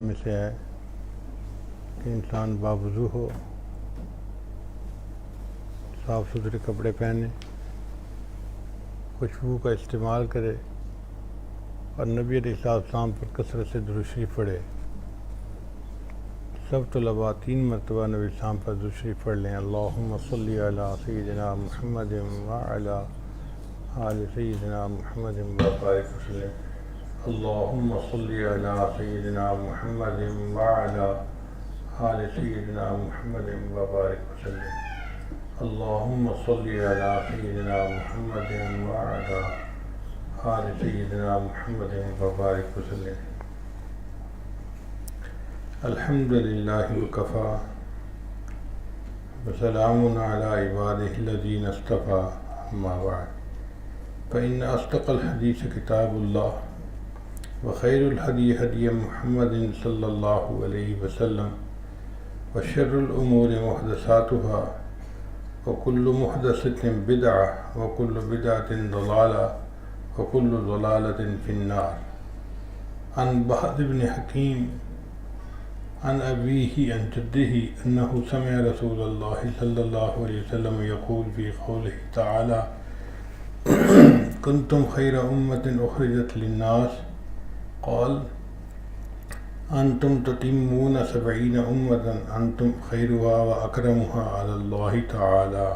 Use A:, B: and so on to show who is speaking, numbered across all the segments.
A: میں سے ہے کہ انسان باوضو ہو، صاف ستھرے کپڑے پہنے، خوشبو کا استعمال کرے اور نبی علیہ السلام پر کثرت سے درود شریف پڑھے۔ سب طلباء 3 مرتبہ نبی السلام پر درود شریف پڑھ لیں۔ اللہم صلی علی سیدنا محمد وعلی آل سیدنا محمد وبارک وسلم۔ اللہم صلی علی سیدنا محمد وعلی آل سیدنا محمد وبارک وسلم۔ اللہم صلی علی سیدنا محمد وعلی آل سیدنا محمد وبارک وسلم۔ الحمدللہ وکفی وسلام علی عبادہ الذین اصطفی، اما بعد فإن أصدق الحدیث کتاب اللہ وخیر الہدی ہدی محمد صلی اللہ علیہ وسلم وشر الامور محدثاتها وکل محدثۃ بدعہ وکل بدعۃ ضلالہ وکل ضلالۃ فی النار۔ عن بہز بن حکیم عن أبيه عن جده أنه سمع رسول الله صلى الله عليه وسلم يقول في قوله تعالى كنتم خير أمة أخرجت للناس قال أنتم تتمون 70 أمة أنتم خيرها وأكرمها على الله تعالى۔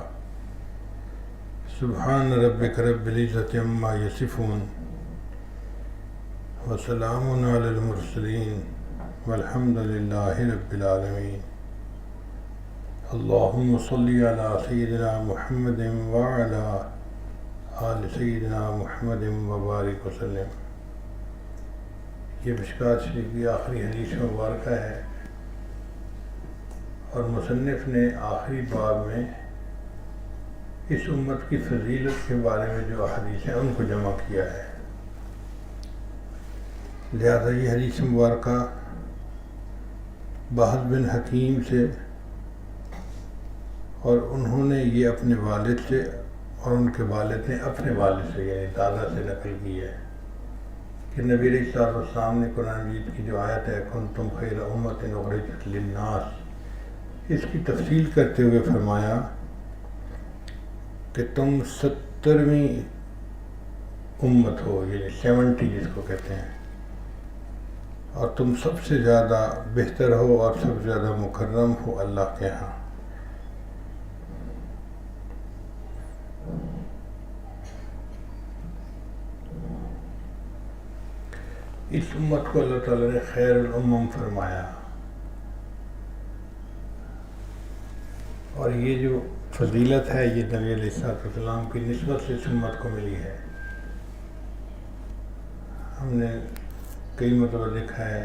A: سبحان ربك رب العزة عما يصفون وسلام على المرسلين والحمد للہ رب العالمین۔ اللہم صلی علی سیدنا محمد وعلی آل سیدنا محمد وبارک وسلم۔ یہ مشکوٰۃ شریف کی آخری حدیث مبارکہ ہے، اور مصنف نے آخری باب میں اس امت کی فضیلت کے بارے میں جو احادیث ہیں ان کو جمع کیا ہے، لہذا یہ حدیث مبارکہ بہز بن حکیم سے، اور انہوں نے یہ اپنے والد سے اور ان کے والد نے اپنے والد سے یعنی دادا سے نقل کی ہے کہ نبی علیہ السلام نے قرآن مجید کی جو آیت ہے کنتم خیر امۃ اخرجت للناس، اس کی تفصیل کرتے ہوئے فرمایا کہ تم 70ویں امت ہو، یعنی 70 جس کو کہتے ہیں، اور تم سب سے زیادہ بہتر ہو اور سب سے زیادہ مکرم ہو اللہ کے ہاں۔ اس امت کو اللہ تعالیٰ نے خیر الامم فرمایا، اور یہ جو فضیلت ہے یہ نبی علیہ السلام کی نسبت سے اس امت کو ملی ہے۔ ہم نے کئی مرتبہ دیکھا ہے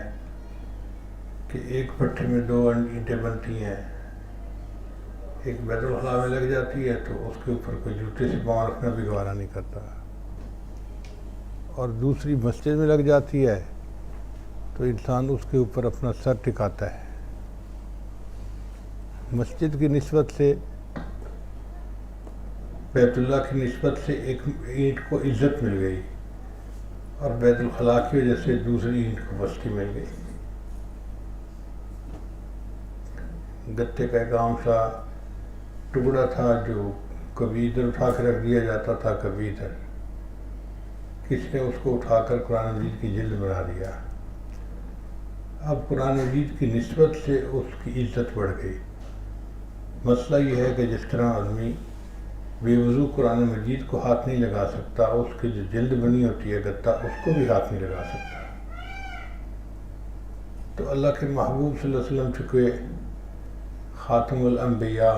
A: کہ ایک بھٹے میں 2 اینٹیں بنتی ہیں، ایک بیت الخلاء میں لگ جاتی ہے تو اس کے اوپر کوئی جوتے سے پاؤں رکھنا بھی گوارا نہیں کرتا، اور دوسری مسجد میں لگ جاتی ہے تو انسان اس کے اوپر اپنا سر ٹکاتا ہے۔ مسجد کی نسبت سے، بیت اللہ کی نسبت سے ایک اینٹ کو عزت مل گئی، اور بیت الخلاء کی وجہ سے دوسری اینٹ کو بستی مل گئی۔ گتے کا ایک عام سا ٹکڑا تھا جو کبھی ادھر اٹھا کے رکھ دیا جاتا تھا کبھی ادھر، کس نے اس کو اٹھا کر قرآن مجید کی جلد بنا دیا۔ اب قرآن مجید کی نسبت سے اس کی عزت بڑھ گئی۔ مسئلہ یہ ہے کہ جس طرح آدمی بے وضو قرآن مجید کو ہاتھ نہیں لگا سکتا، اس کی جو جلد بنی ہوتی ہے گتا، اس کو بھی ہاتھ نہیں لگا سکتا۔ تو اللہ کے محبوب صلی اللہ علیہ وسلم چونکہ خاتم الانبیاء،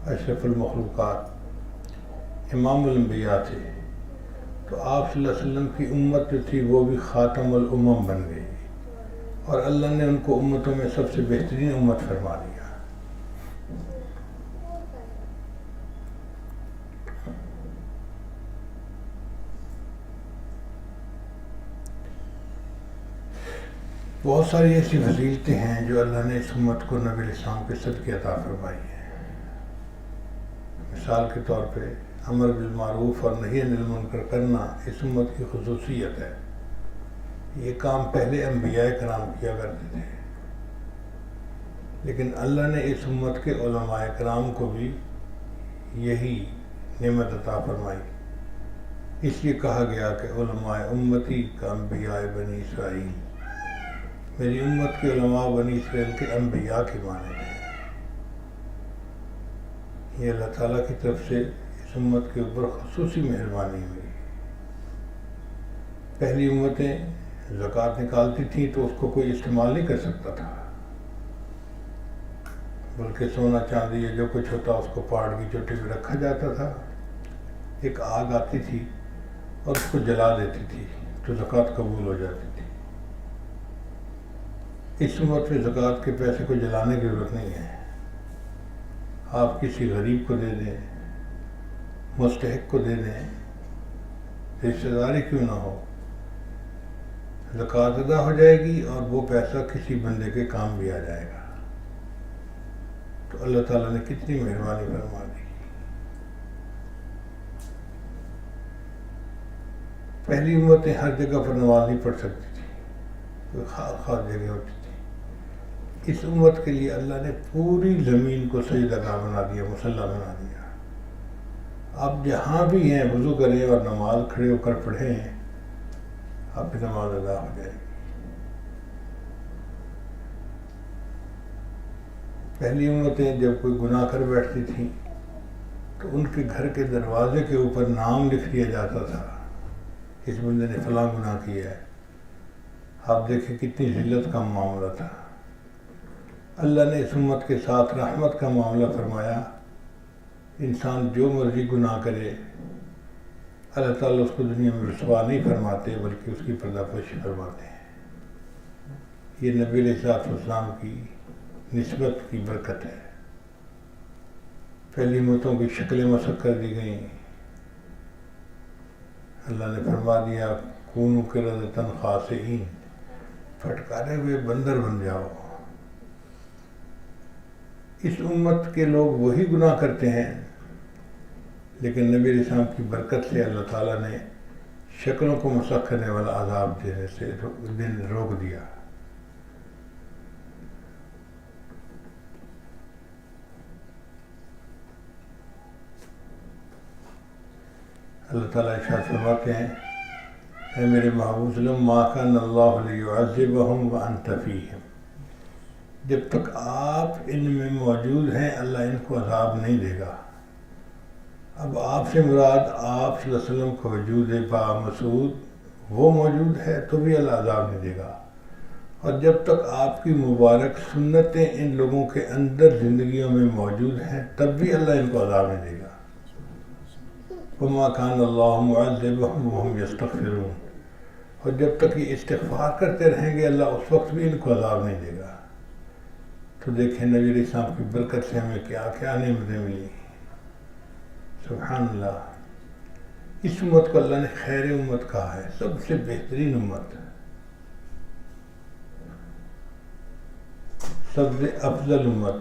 A: اشرف المخلوقات، امام الانبیاء تھے، تو آپ صلی اللہ علیہ وسلم کی امت جو تھی وہ بھی خاتم الامم بن گئی، اور اللہ نے ان کو امتوں میں سب سے بہترین امت فرما دیا۔ بہت ساری ایسی فضیلتیں ہیں جو اللہ نے اس امت کو نبی علیہ السلام کے صدقے عطا فرمائی ہیں۔ مثال کے طور پہ امر بالمعروف اور نہی عن المنکر کرنا اس امت کی خصوصیت ہے۔ یہ کام پہلے انبیاء کرام کیا کرتے تھے، لیکن اللہ نے اس امت کے علماء کرام کو بھی یہی نعمت عطا فرمائی۔ اس لیے کہا گیا کہ علماء امتی کا انبیاء بنی اسرائیل، میری امت کے علماء بنی اسرائیل کے انبیاء کی مانند ہیں۔ یہ اللہ تعالیٰ کی طرف سے اس امت کے اوپر خصوصی مہربانی ہوئی۔ پہلی امتیں زکوٰۃ نکالتی تھیں تو اس کو کوئی استعمال نہیں کر سکتا تھا، بلکہ سونا چاندی یا جو کچھ ہوتا اس کو پہاڑ کی چوٹی پہ رکھا جاتا تھا، ایک آگ آتی تھی اور اس کو جلا دیتی تھی تو زکوٰۃ قبول ہو جاتی تھی۔ اس امت میں زکوٰۃ کے پیسے کو جلانے کی ضرورت نہیں ہے، آپ کسی غریب کو دے دیں، مستحق کو دے دیں، رشتہ داری کیوں نہ ہو، زکوٰۃ ادا ہو جائے گی اور وہ پیسہ کسی بندے کے کام بھی آ جائے گا۔ تو اللہ تعالیٰ نے کتنی مہربانی فرما دی۔ پہلی امتیں ہر جگہ پر نماز نہیں پڑھ سکتی تھی، کوئی خاص خاص جگہ ہوتی تھی۔ اس امت کے لیے اللہ نے پوری زمین کو سجدہ گاہ بنا دیا، مصلی بنا دیا۔ آپ جہاں بھی ہیں وضو کریں اور نماز کھڑے ہو کر پڑھیں، آپ کی نماز ادا ہو جائے گی۔ پہلی امتیں جب کوئی گناہ کر بیٹھتی تھیں تو ان کے گھر کے دروازے کے اوپر نام لکھ دیا جاتا تھا، اس بندے نے فلاں گناہ کیا ہے۔ آپ دیکھیں کتنی ذلت کا معاملہ تھا۔ اللہ نے اس امت کے ساتھ رحمت کا معاملہ فرمایا، انسان جو مرضی گناہ کرے اللہ تعالیٰ اس کو دنیا میں رسوا نہیں فرماتے بلکہ اس کی پردہ پوشی فرماتے ہیں۔ یہ نبی علیہ السلام کی نسبت کی برکت ہے۔ پہلی امتوں کی شکلیں مسخ کر دی گئیں، اللہ نے فرما دیا کونوا قردۃ خاسئین، پھٹکارے ہوئے بندر بن جاؤ۔ اس امت کے لوگ وہی گناہ کرتے ہیں، لیکن نبی علیہ السلام کی برکت سے اللہ تعالیٰ نے شکلوں کو مسخ کرنے والا عذاب دینے سے دن روک دیا۔ اللہ تعالیٰ ارشاد فرماتے ہیں، اے میرے محبوب صلی اللہ علیہ وسلم، ما کان اللہ لیعذبہم وانت فیہم، جب تک آپ ان میں موجود ہیں اللہ ان کو عذاب نہیں دے گا۔ اب آپ سے مراد آپ صلی اللہ علیہ وسلم کا وجود بامسعود وہ موجود ہے تو بھی اللہ عذاب نہیں دے گا، اور جب تک آپ کی مبارک سنتیں ان لوگوں کے اندر زندگیوں میں موجود ہیں تب بھی اللہ ان کو عذاب نہیں دے گا۔ وما کان اللہ معذبہم وہم یستغفرون، اور جب تک یہ استغفار کرتے رہیں گے اللہ اس وقت بھی ان کو عذاب نہیں دے گا۔ تو دیکھیں نبی علیہ السلام کی برکت سے ہمیں کیا کیا نعمتیں ملی، سبحان اللہ۔ اس امت کو اللہ نے خیر امت کہا ہے، سب سے بہترین امت، سب سے افضل امت،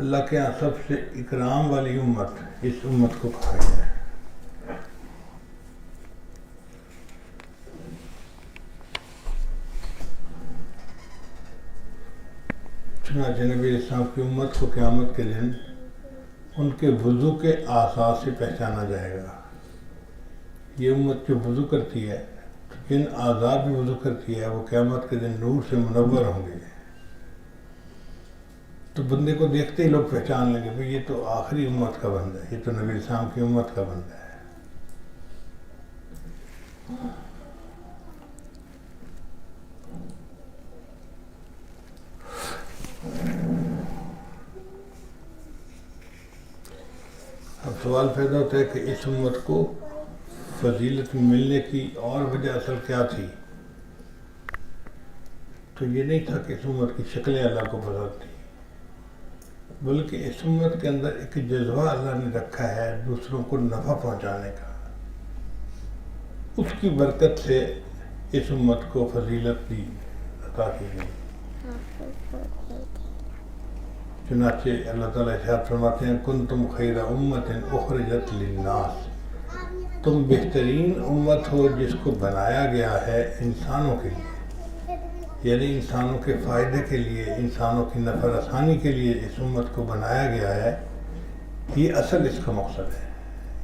A: اللہ کے ہاں سب سے اکرام والی امت اس امت کو کہا گیا ہے۔ چنانچہ نبی علیہ السلام کی امت کو قیامت کے دن ان کے وضو کے آثار سے پہچانا جائے گا۔ یہ امت جو وضو کرتی ہے، جن اعضاء بھی وضو کرتی ہے، وہ قیامت کے دن نور سے منور ہوں گے، تو بندے کو دیکھتے ہی لوگ پہچان لیں گے بھئی یہ تو آخری امت کا بندہ ہے، یہ تو نبی علیہ السلام کی امت کا بندہ ہے۔ اب سوال پیدا ہوتا ہے کہ اس امت کو فضیلت ملنے کی اور وجہ اصل کیا تھی؟ تو یہ نہیں تھا کہ اس امت کی شکلیں اللہ کو پسند تھیں، بلکہ اس امت کے اندر ایک جذبہ اللہ نے رکھا ہے دوسروں کو نفع پہنچانے کا، اس کی برکت سے اس امت کو فضیلت بھی عطا کی گئی۔ چنانچہ اللہ تعالیٰ ارشاد فرماتے ہیں کنتم خیر امت اخرجت للناس، تم بہترین امت ہو جس کو بنایا گیا ہے انسانوں کے لیے۔ یعنی انسانوں کے فائدے کے لیے، انسانوں کی نفع رسانی کے لیے اس امت کو بنایا گیا ہے، یہ اصل اس کا مقصد ہے۔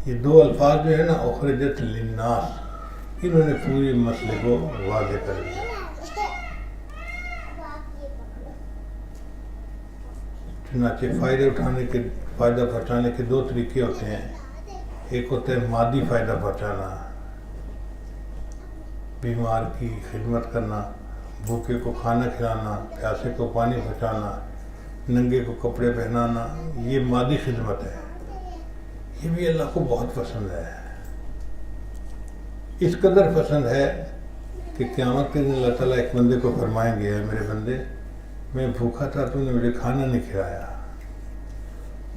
A: یہ دو الفاظ جو ہے نا، اخرجت للناس، انہوں نے پورے مسئلے کو واضح کر دیا۔ چنانچہ فائدہ پہنچانے کے دو طریقے ہوتے ہیں۔ ایک ہوتا ہے مادی فائدہ پہنچانا، بیمار کی خدمت کرنا، بھوکے کو کھانا کھلانا، پیاسے کو پانی پہنچانا، ننگے کو کپڑے پہنانا، یہ مادی خدمت ہے۔ یہ بھی اللہ کو بہت پسند ہے، اس قدر پسند ہے کہ قیامت کے دن اللہ تعالیٰ ایک بندے کو فرمائیں گے، میرے بندے میں بھوکا تھا، تو نے مجھے کھانا نہیں کھلایا۔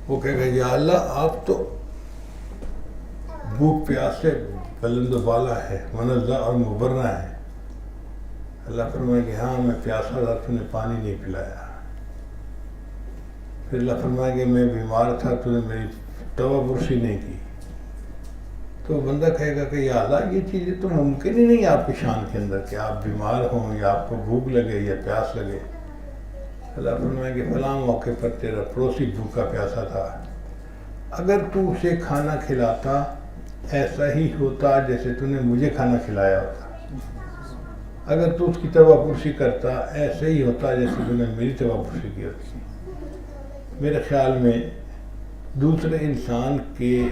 A: وہ کہے گا یا اللہ آپ تو بھوک پیاس سے بلند و بالا ہے، منزہ اور مبرہ ہے۔ اللہ فرمائے کہ ہاں میں پیاسا تھا، تو نے پانی نہیں پلایا۔ پھر اللہ فرمائے کہ میں بیمار تھا، تو نے میری توبہ پرسی نہیں کی۔ تو بندہ کہے گا کہ یا اللہ یہ چیزیں تو ممکن ہی نہیں آپ کی شان کے اندر کہ آپ بیمار ہوں یا آپ کو بھوک لگے یا پیاس لگے۔ اللہ فرمائے کہ فلاں موقع پر تیرا پڑوسی بھوکا پیاسا تھا، اگر تو اسے کھانا کھلاتا ایسا ہی ہوتا جیسے تو نے مجھے کھانا کھلایا ہوتا، اگر تو اس کی توبہ پرسی کرتا ایسے ہی ہوتا جیسے تو نے میری توبہ پرسی کی ہوتی۔ میرے خیال میں دوسرے انسان کے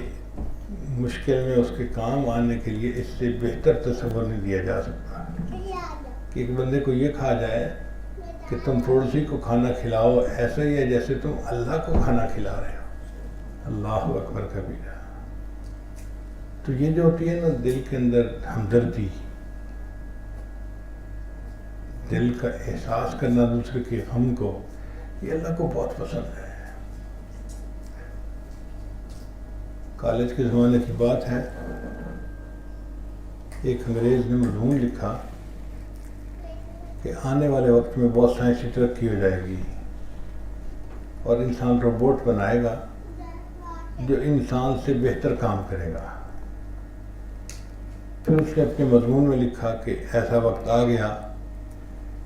A: مشکل میں اس کے کام آنے کے لیے اس سے بہتر تصور نہیں دیا جا سکتا کہ ایک بندے کو یہ کہا جائے کہ تم پڑوسی کو کھانا کھلاؤ، ایسا ہی ہے جیسے تم اللہ کو کھانا کھلا رہے ہو۔ اللہ اکبر کبیرہ۔ تو یہ جو ہوتی ہے نا دل کے اندر ہمدردی، دل کا احساس کرنا دوسرے کے غم کو، یہ اللہ کو بہت پسند ہے۔ کالج کے زمانے کی بات ہے، ایک انگریز نے مضمون لکھا کہ آنے والے وقت میں بہت سائنسی ترقی ہو جائے گی اور انسان روبوٹ بنائے گا جو انسان سے بہتر کام کرے گا۔ پھر اس نے اپنے مضمون میں لکھا کہ ایسا وقت آ گیا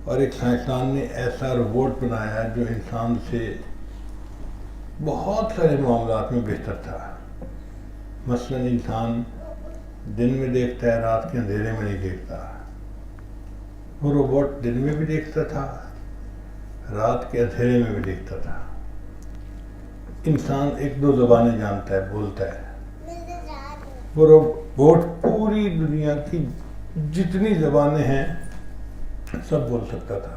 A: اور ایک سائنسدان نے ایسا روبوٹ بنایا جو انسان سے بہت سارے معاملات میں بہتر تھا۔ مثلا انسان دن میں دیکھتا ہے، رات کے اندھیرے میں نہیں دیکھتا۔ وہ روبوٹ دن میں بھی دیکھتا تھا، رات کے اندھیرے میں بھی دیکھتا تھا۔ انسان ایک دو زبانیں جانتا ہے، بولتا ہے۔ وہ روبوٹ پوری دنیا کی جتنی زبانیں ہیں سب بول سکتا تھا۔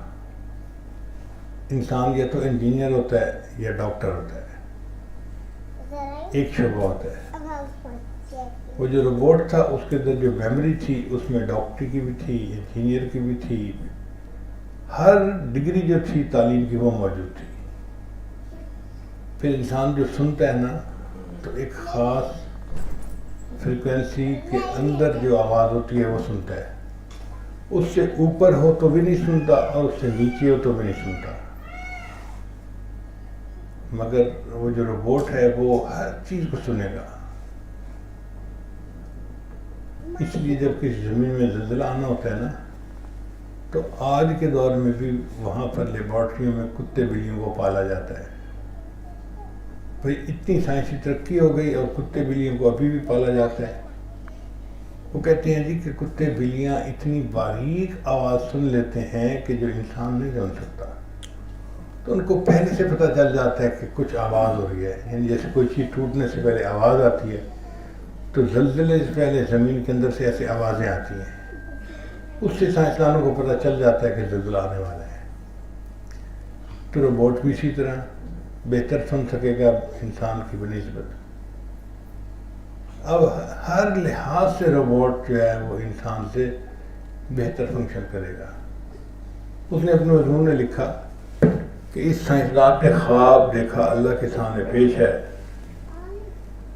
A: انسان یا تو انجینئر ہوتا ہے یا ڈاکٹر ہوتا ہے، ایک شعبہ ہوتا ہے۔ وہ جو روبوٹ تھا اس کے اندر جو میموری تھی اس میں ڈاکٹر کی بھی تھی، انجینئر کی بھی تھی، ہر ڈگری جو تھی تعلیم کی وہ موجود تھی۔ پھر انسان جو سنتا ہے نا تو ایک خاص فریکوینسی کے اندر جو آواز ہوتی ہے وہ سنتا ہے، اس سے اوپر ہو تو بھی نہیں سنتا اور اس سے نیچے ہو تو بھی نہیں سنتا۔ مگر وہ جو روبوٹ ہے وہ ہر چیز کو سنے گا۔ اس لیے جب کسی زمین میں زلزلہ آنا ہوتا ہے نا تو آج کے دور میں بھی وہاں پر لیبارٹریوں میں کتے بلیوں کو پالا جاتا ہے۔ بھئی اتنی سائنسی ترقی ہو گئی اور کتے بلیوں کو ابھی بھی پالا جاتا ہے۔ وہ کہتے ہیں جی کہ کتے بلیاں اتنی باریک آواز سن لیتے ہیں کہ جو انسان نہیں سن سکتا، تو ان کو پہلے سے پتہ چل جاتا ہے کہ کچھ آواز ہو رہی ہے۔ یعنی جیسے کوئی چیز ٹوٹنے سے پہلے آواز آتی ہے تو زلزلے سے پہلے زمین کے اندر سے ایسے آوازیں آتی ہیں، اس سے سائنسدانوں کو پتہ چل جاتا ہے کہ زلزلہ آنے والا ہے۔ تو روبوٹ بھی اسی طرح بہتر سن سکے گا انسان کی بنسبت۔ اب ہر لحاظ سے روبوٹ جو ہے وہ انسان سے بہتر فنکشن کرے گا۔ اس نے اپنے مضمون میں لکھا کہ اس سائنسدان نے خواب دیکھا اللہ کے سامنے پیش ہے۔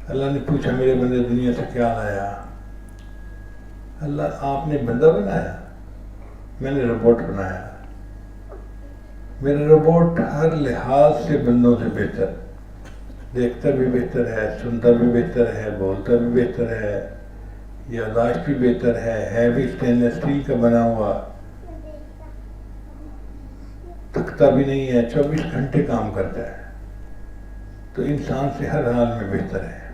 A: اللہ نے پوچھا میرے بندے دنیا سے کیا لایا؟ اللہ آپ نے بندہ بنایا؟ میں نے روبوٹ بنایا۔ میرا روبوٹ ہر لحاظ سے بندوں سے بہتر، دیکھتا بھی بہتر ہے، سنتا بھی بہتر ہے، بولتا بھی بہتر ہے، یاداشت بھی بہتر ہے بھی اسٹینلیس اسٹیل کا بنا ہوا۔ تھکتا بھی نہیں ہے، 24 گھنٹے کام کرتا ہے، تو انسان سے ہر حال میں بہتر ہے۔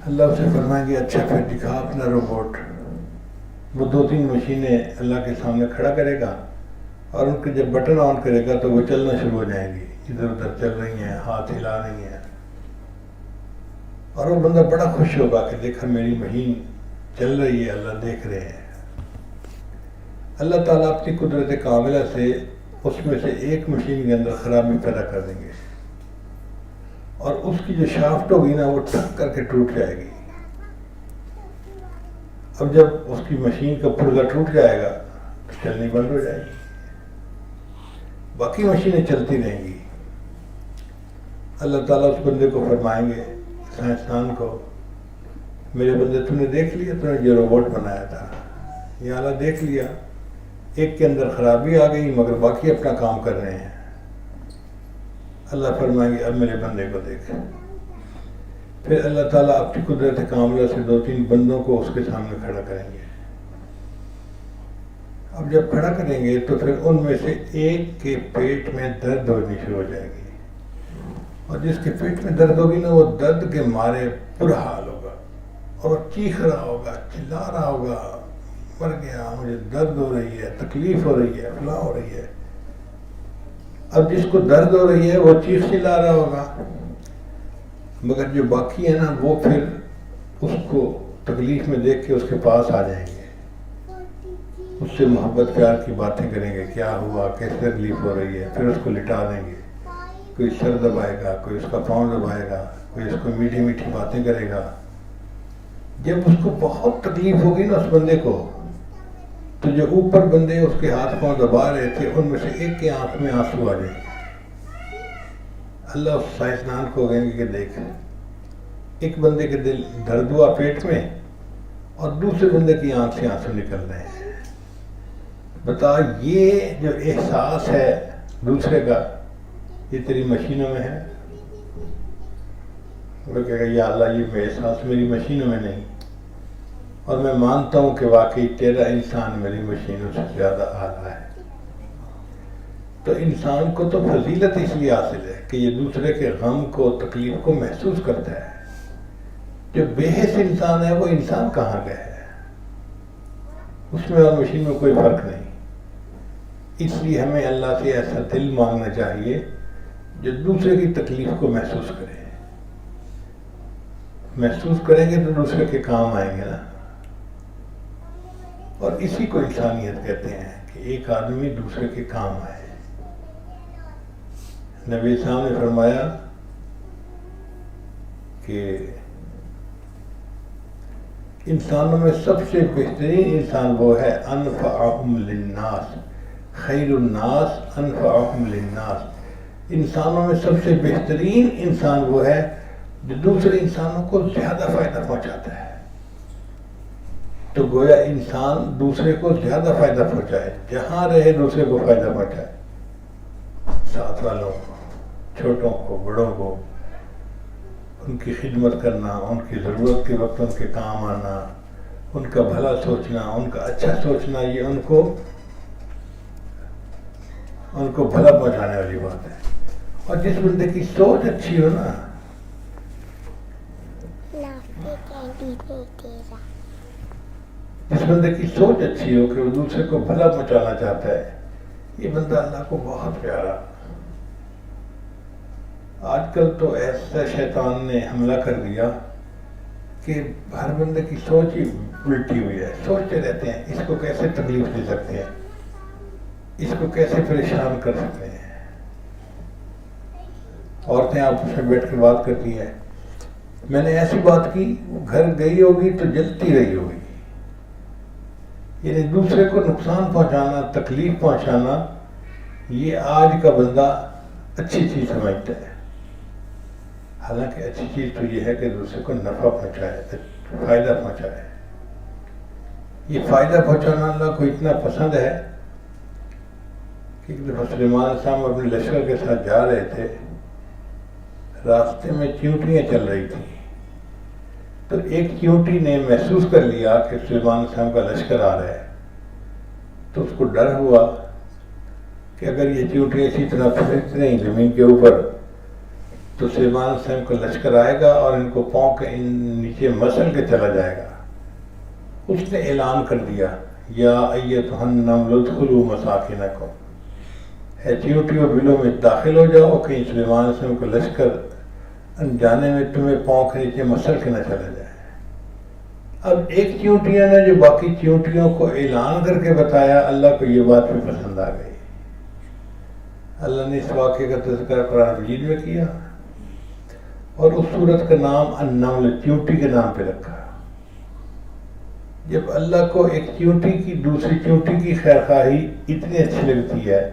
A: اللہ اسے فرمائیں گے اچھا پھر دکھا اپنا روبوٹ۔ وہ 2-3 مشینیں اللہ کے سامنے کھڑا کرے گا اور ان کے جب بٹن آن کرے گا تو وہ چلنا شروع ہو جائیں گی، ادھر ادھر چل رہی ہیں، ہاتھ ہلا رہی ہیں، اور وہ بندہ بڑا خوش ہوگا کہ دیکھا میری مہین چل رہی ہے، اللہ دیکھ رہے ہیں۔ اللہ تعالیٰ اپنی قدرت کاملہ سے اس میں سے ایک مشین کے اندر خرابی پیدا کر دیں گے، اور اس کی جو شافٹ ہوگی نا وہ ٹھک کر کے ٹوٹ جائے گی۔ اب جب اس کی مشین کا پرزہ ٹوٹ جائے گا تو چلنی بند ہو جائے گی، باقی مشینیں چلتی رہیں گی۔ اللہ تعالیٰ اس بندے کو فرمائیں گے، سائنسدان کو، میرے بندے تم نے دیکھ لیا، تم نے جو روبوٹ بنایا تھا، یا اللہ دیکھ لیا، ایک کے اندر خرابی آ گئی مگر باقی اپنا کام کر رہے ہیں۔ اللہ فرمائیں گے اب میرے بندے کو دیکھ۔ پھر اللہ تعالیٰ اپنی قدرت کاملہ سے 2-3 بندوں کو اس کے سامنے کھڑا کریں گے۔ اب جب کھڑا کریں گے تو پھر ان میں سے ایک کے پیٹ میں درد ہونی شروع ہو جائے گی، اور جس کے پیٹ میں درد ہوگی نا وہ درد کے مارے برا حال ہوگا، اور چیخ رہا ہوگا، چلا رہا ہوگا، مر گیا، مجھے درد ہو رہی ہے، تکلیف ہو رہی ہے، فلاں ہو رہی ہے۔ اب جس کو درد ہو رہی ہے وہ چیخ چلا رہا ہوگا، مگر جو باقی ہے نا وہ پھر اس کو تکلیف میں دیکھ کے اس کے پاس آ جائیں گے، اس سے محبت پیار کی باتیں کریں گے، کیا ہوا، کیسے تکلیف ہو رہی ہے، پھر اس کو لٹا دیں گے، کوئی سر دبائے گا، کوئی اس کا پاؤں دبائے گا، کوئی اس کو میٹھی میٹھی باتیں کرے گا۔ جب اس کو بہت تکلیف ہوگی نا اس بندے کو، تو جو اوپر بندے اس کے ہاتھ پاؤں دبا رہے تھے ان میں سے ایک کے آنکھ میں آنسو آ جائیں گے۔ اللہ اس سائنسدان کو کہیں گے کہ دیکھ، ایک بندے کے دل درد ہوا پیٹ میں اور دوسرے بندے کی آنکھ سے آنسو نکل رہے ہیں، بتا یہ جو احساس ہے دوسرے کا یہ تیری مشینوں میں ہے؟ وہ کہے گا یا اللہ یہ احساس میری مشینوں میں نہیں، اور میں مانتا ہوں کہ واقعی تیرا انسان میری مشینوں سے زیادہ اعلیٰ ہے۔ تو انسان کو تو فضیلت اس لیے حاصل ہے کہ یہ دوسرے کے غم کو، تکلیف کو محسوس کرتا ہے۔ جو بے حس انسان ہے وہ انسان کہاں گیا ہے، اس میں اور مشین میں کوئی فرق نہیں۔ اس لیے ہمیں اللہ سے ایسا دل مانگنا چاہیے جو دوسرے کی تکلیف کو محسوس کرے۔ محسوس کریں گے تو دوسرے کے کام آئیں گے نا، اور اسی کو انسانیت کہتے ہیں کہ ایک آدمی دوسرے کے کام آئے۔ نبی صاحب نے فرمایا کہ انسانوں میں سب سے بہترین انسان وہ ہے انفعہم للناس، خیر الناس انفعہم للناس۔ انسانوں میں سب سے بہترین انسان وہ ہے جو دوسرے انسانوں کو زیادہ فائدہ پہنچاتا ہے۔ تو گویا انسان دوسرے کو زیادہ فائدہ پہنچائے، جہاں رہے دوسرے کو فائدہ پہنچائے، ساتھ والوں کو، چھوٹوں کو، بڑوں کو، ان کی خدمت کرنا، ان کی ضرورت کے وقت ان کے کام آنا، ان کا بھلا سوچنا، ان کا اچھا سوچنا، یہ ان کو بھلا پہنچانے والی بات ہے۔ اور جس بندے کی سوچ اچھی ہو نا، جس بندے کی سوچ اچھی ہو کہ وہ دوسرے کو بھلا پہنچانا چاہتا ہے، یہ بندہ اللہ کو بہت پیارا۔ آج کل تو ایسا شیطان نے حملہ کر دیا کہ ہر بندے کی سوچ ہی الٹی ہوئی ہے، سوچتے رہتے ہیں اس کو کیسے تکلیف دے سکتے ہیں، اس کو کیسے پریشان کر سکتے ہیں۔ عورتیں آپس میں بیٹھ کے بات کرتی ہیں، میں نے ایسی بات کی، وہ گھر گئی ہوگی تو جلتی رہی ہوگی۔ یعنی دوسرے کو نقصان پہنچانا، تکلیف پہنچانا، یہ آج کا بندہ اچھی چیز سمجھتا ہے۔ حالانکہ اچھی چیز تو یہ ہے کہ دوسرے کو نفع پہنچائے، فائدہ پہنچائے۔ یہ فائدہ پہنچانا اللہ کو اتنا پسند ہے کہ ایک دفعہ سلیمان صاحب اپنے لشکر کے ساتھ جا رہے تھے، راستے میں چیونٹیاں چل رہی تھیں، تو ایک چیونٹی نے محسوس کر لیا کہ سلیمان صاحب کا لشکر آ رہا ہے، تو اس کو ڈر ہوا کہ اگر یہ چیونٹیاں اسی طرح پھرتی رہیں زمین کے اوپر تو سلیمان علیہ السلام کا لشکر آئے گا اور ان کو پاؤں کے نیچے مسل کے چلا جائے گا۔ اس نے اعلان کر دیا یا ایتھا النمل ادخلوا مساکنکم، اے چیونٹیوں بلوں میں داخل ہو جاؤ، کہیں سلیمان علیہ السلام کا لشکر انجانے میں تمہیں پاؤں کے نیچے مسل کے نہ چلا جائے۔ اب ایک چیونٹیاں نے جو باقی چیونٹیوں کو اعلان کر کے بتایا، اللہ کو یہ بات بھی پسند آ گئی۔ اللہ نے اس واقعے کا تذکرہ قرآن مجید میں کیا اور اس سورت کا نام النمل، چیونٹی کے نام پہ رکھا۔ جب اللہ کو ایک چیونٹی کی دوسری چیونٹی کی خیرخواہی اتنی اچھی لگتی ہے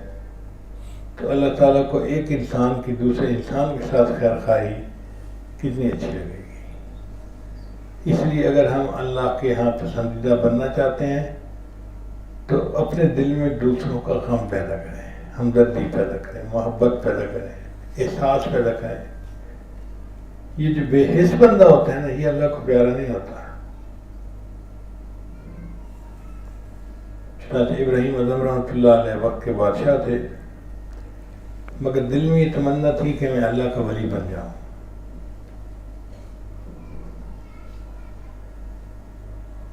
A: تو اللہ تعالیٰ کو ایک انسان کی دوسرے انسان کے ساتھ خیرخواہی کتنی اچھی لگے گی۔ اس لیے اگر ہم اللہ کے ہاں پسندیدہ بننا چاہتے ہیں تو اپنے دل میں دوسروں کا غم پیدا کریں، ہمدردی پیدا کریں، محبت پیدا کریں، احساس پیدا کریں۔ یہ جو بے حس بندہ ہوتا ہے نا، یہ اللہ کو پیارا نہیں ہوتا۔ چنانچہ ابراہیم اعظم رحمۃ اللہ علیہ وقت کے بادشاہ تھے، مگر دل میں یہ تمنا تھی کہ میں اللہ کا ولی بن جاؤں۔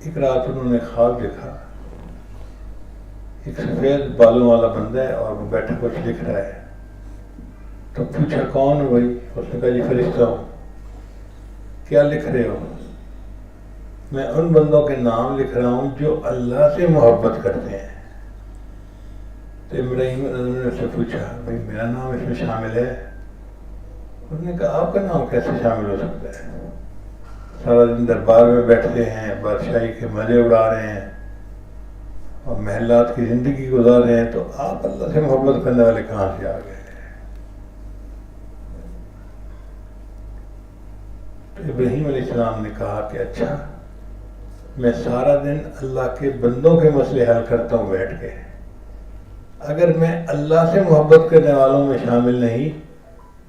A: ایک رات انہوں نے خواب دیکھا، ایک سفید بالوں والا بندہ ہے اور وہ بیٹھا کچھ لکھ رہا ہے۔ تو پوچھا کون ہو بھائی؟ اس نے کہا جی فرشتہ ہوں۔ کیا لکھ رہے ہو؟ میں ان بندوں کے نام لکھ رہا ہوں جو اللہ سے محبت کرتے ہیں۔ تو ابراہیم نے اس سے پوچھا بھائی میرا نام اس میں شامل ہے؟ اس نے کہا آپ کا نام کیسے شامل ہو سکتا ہے؟ سارا دن دربار میں بیٹھتے ہیں، بادشاہی کے مزے اڑا رہے ہیں اور محلات کی زندگی گزار رہے ہیں، تو آپ اللہ سے محبت کرنے والے کہاں سے آ گئے؟ تو ابراہیم علیہ السلام نے کہا کہ اچھا، میں سارا دن اللہ کے بندوں کے مسئلے حل کرتا ہوں بیٹھ کے، اگر میں اللہ سے محبت کرنے والوں میں شامل نہیں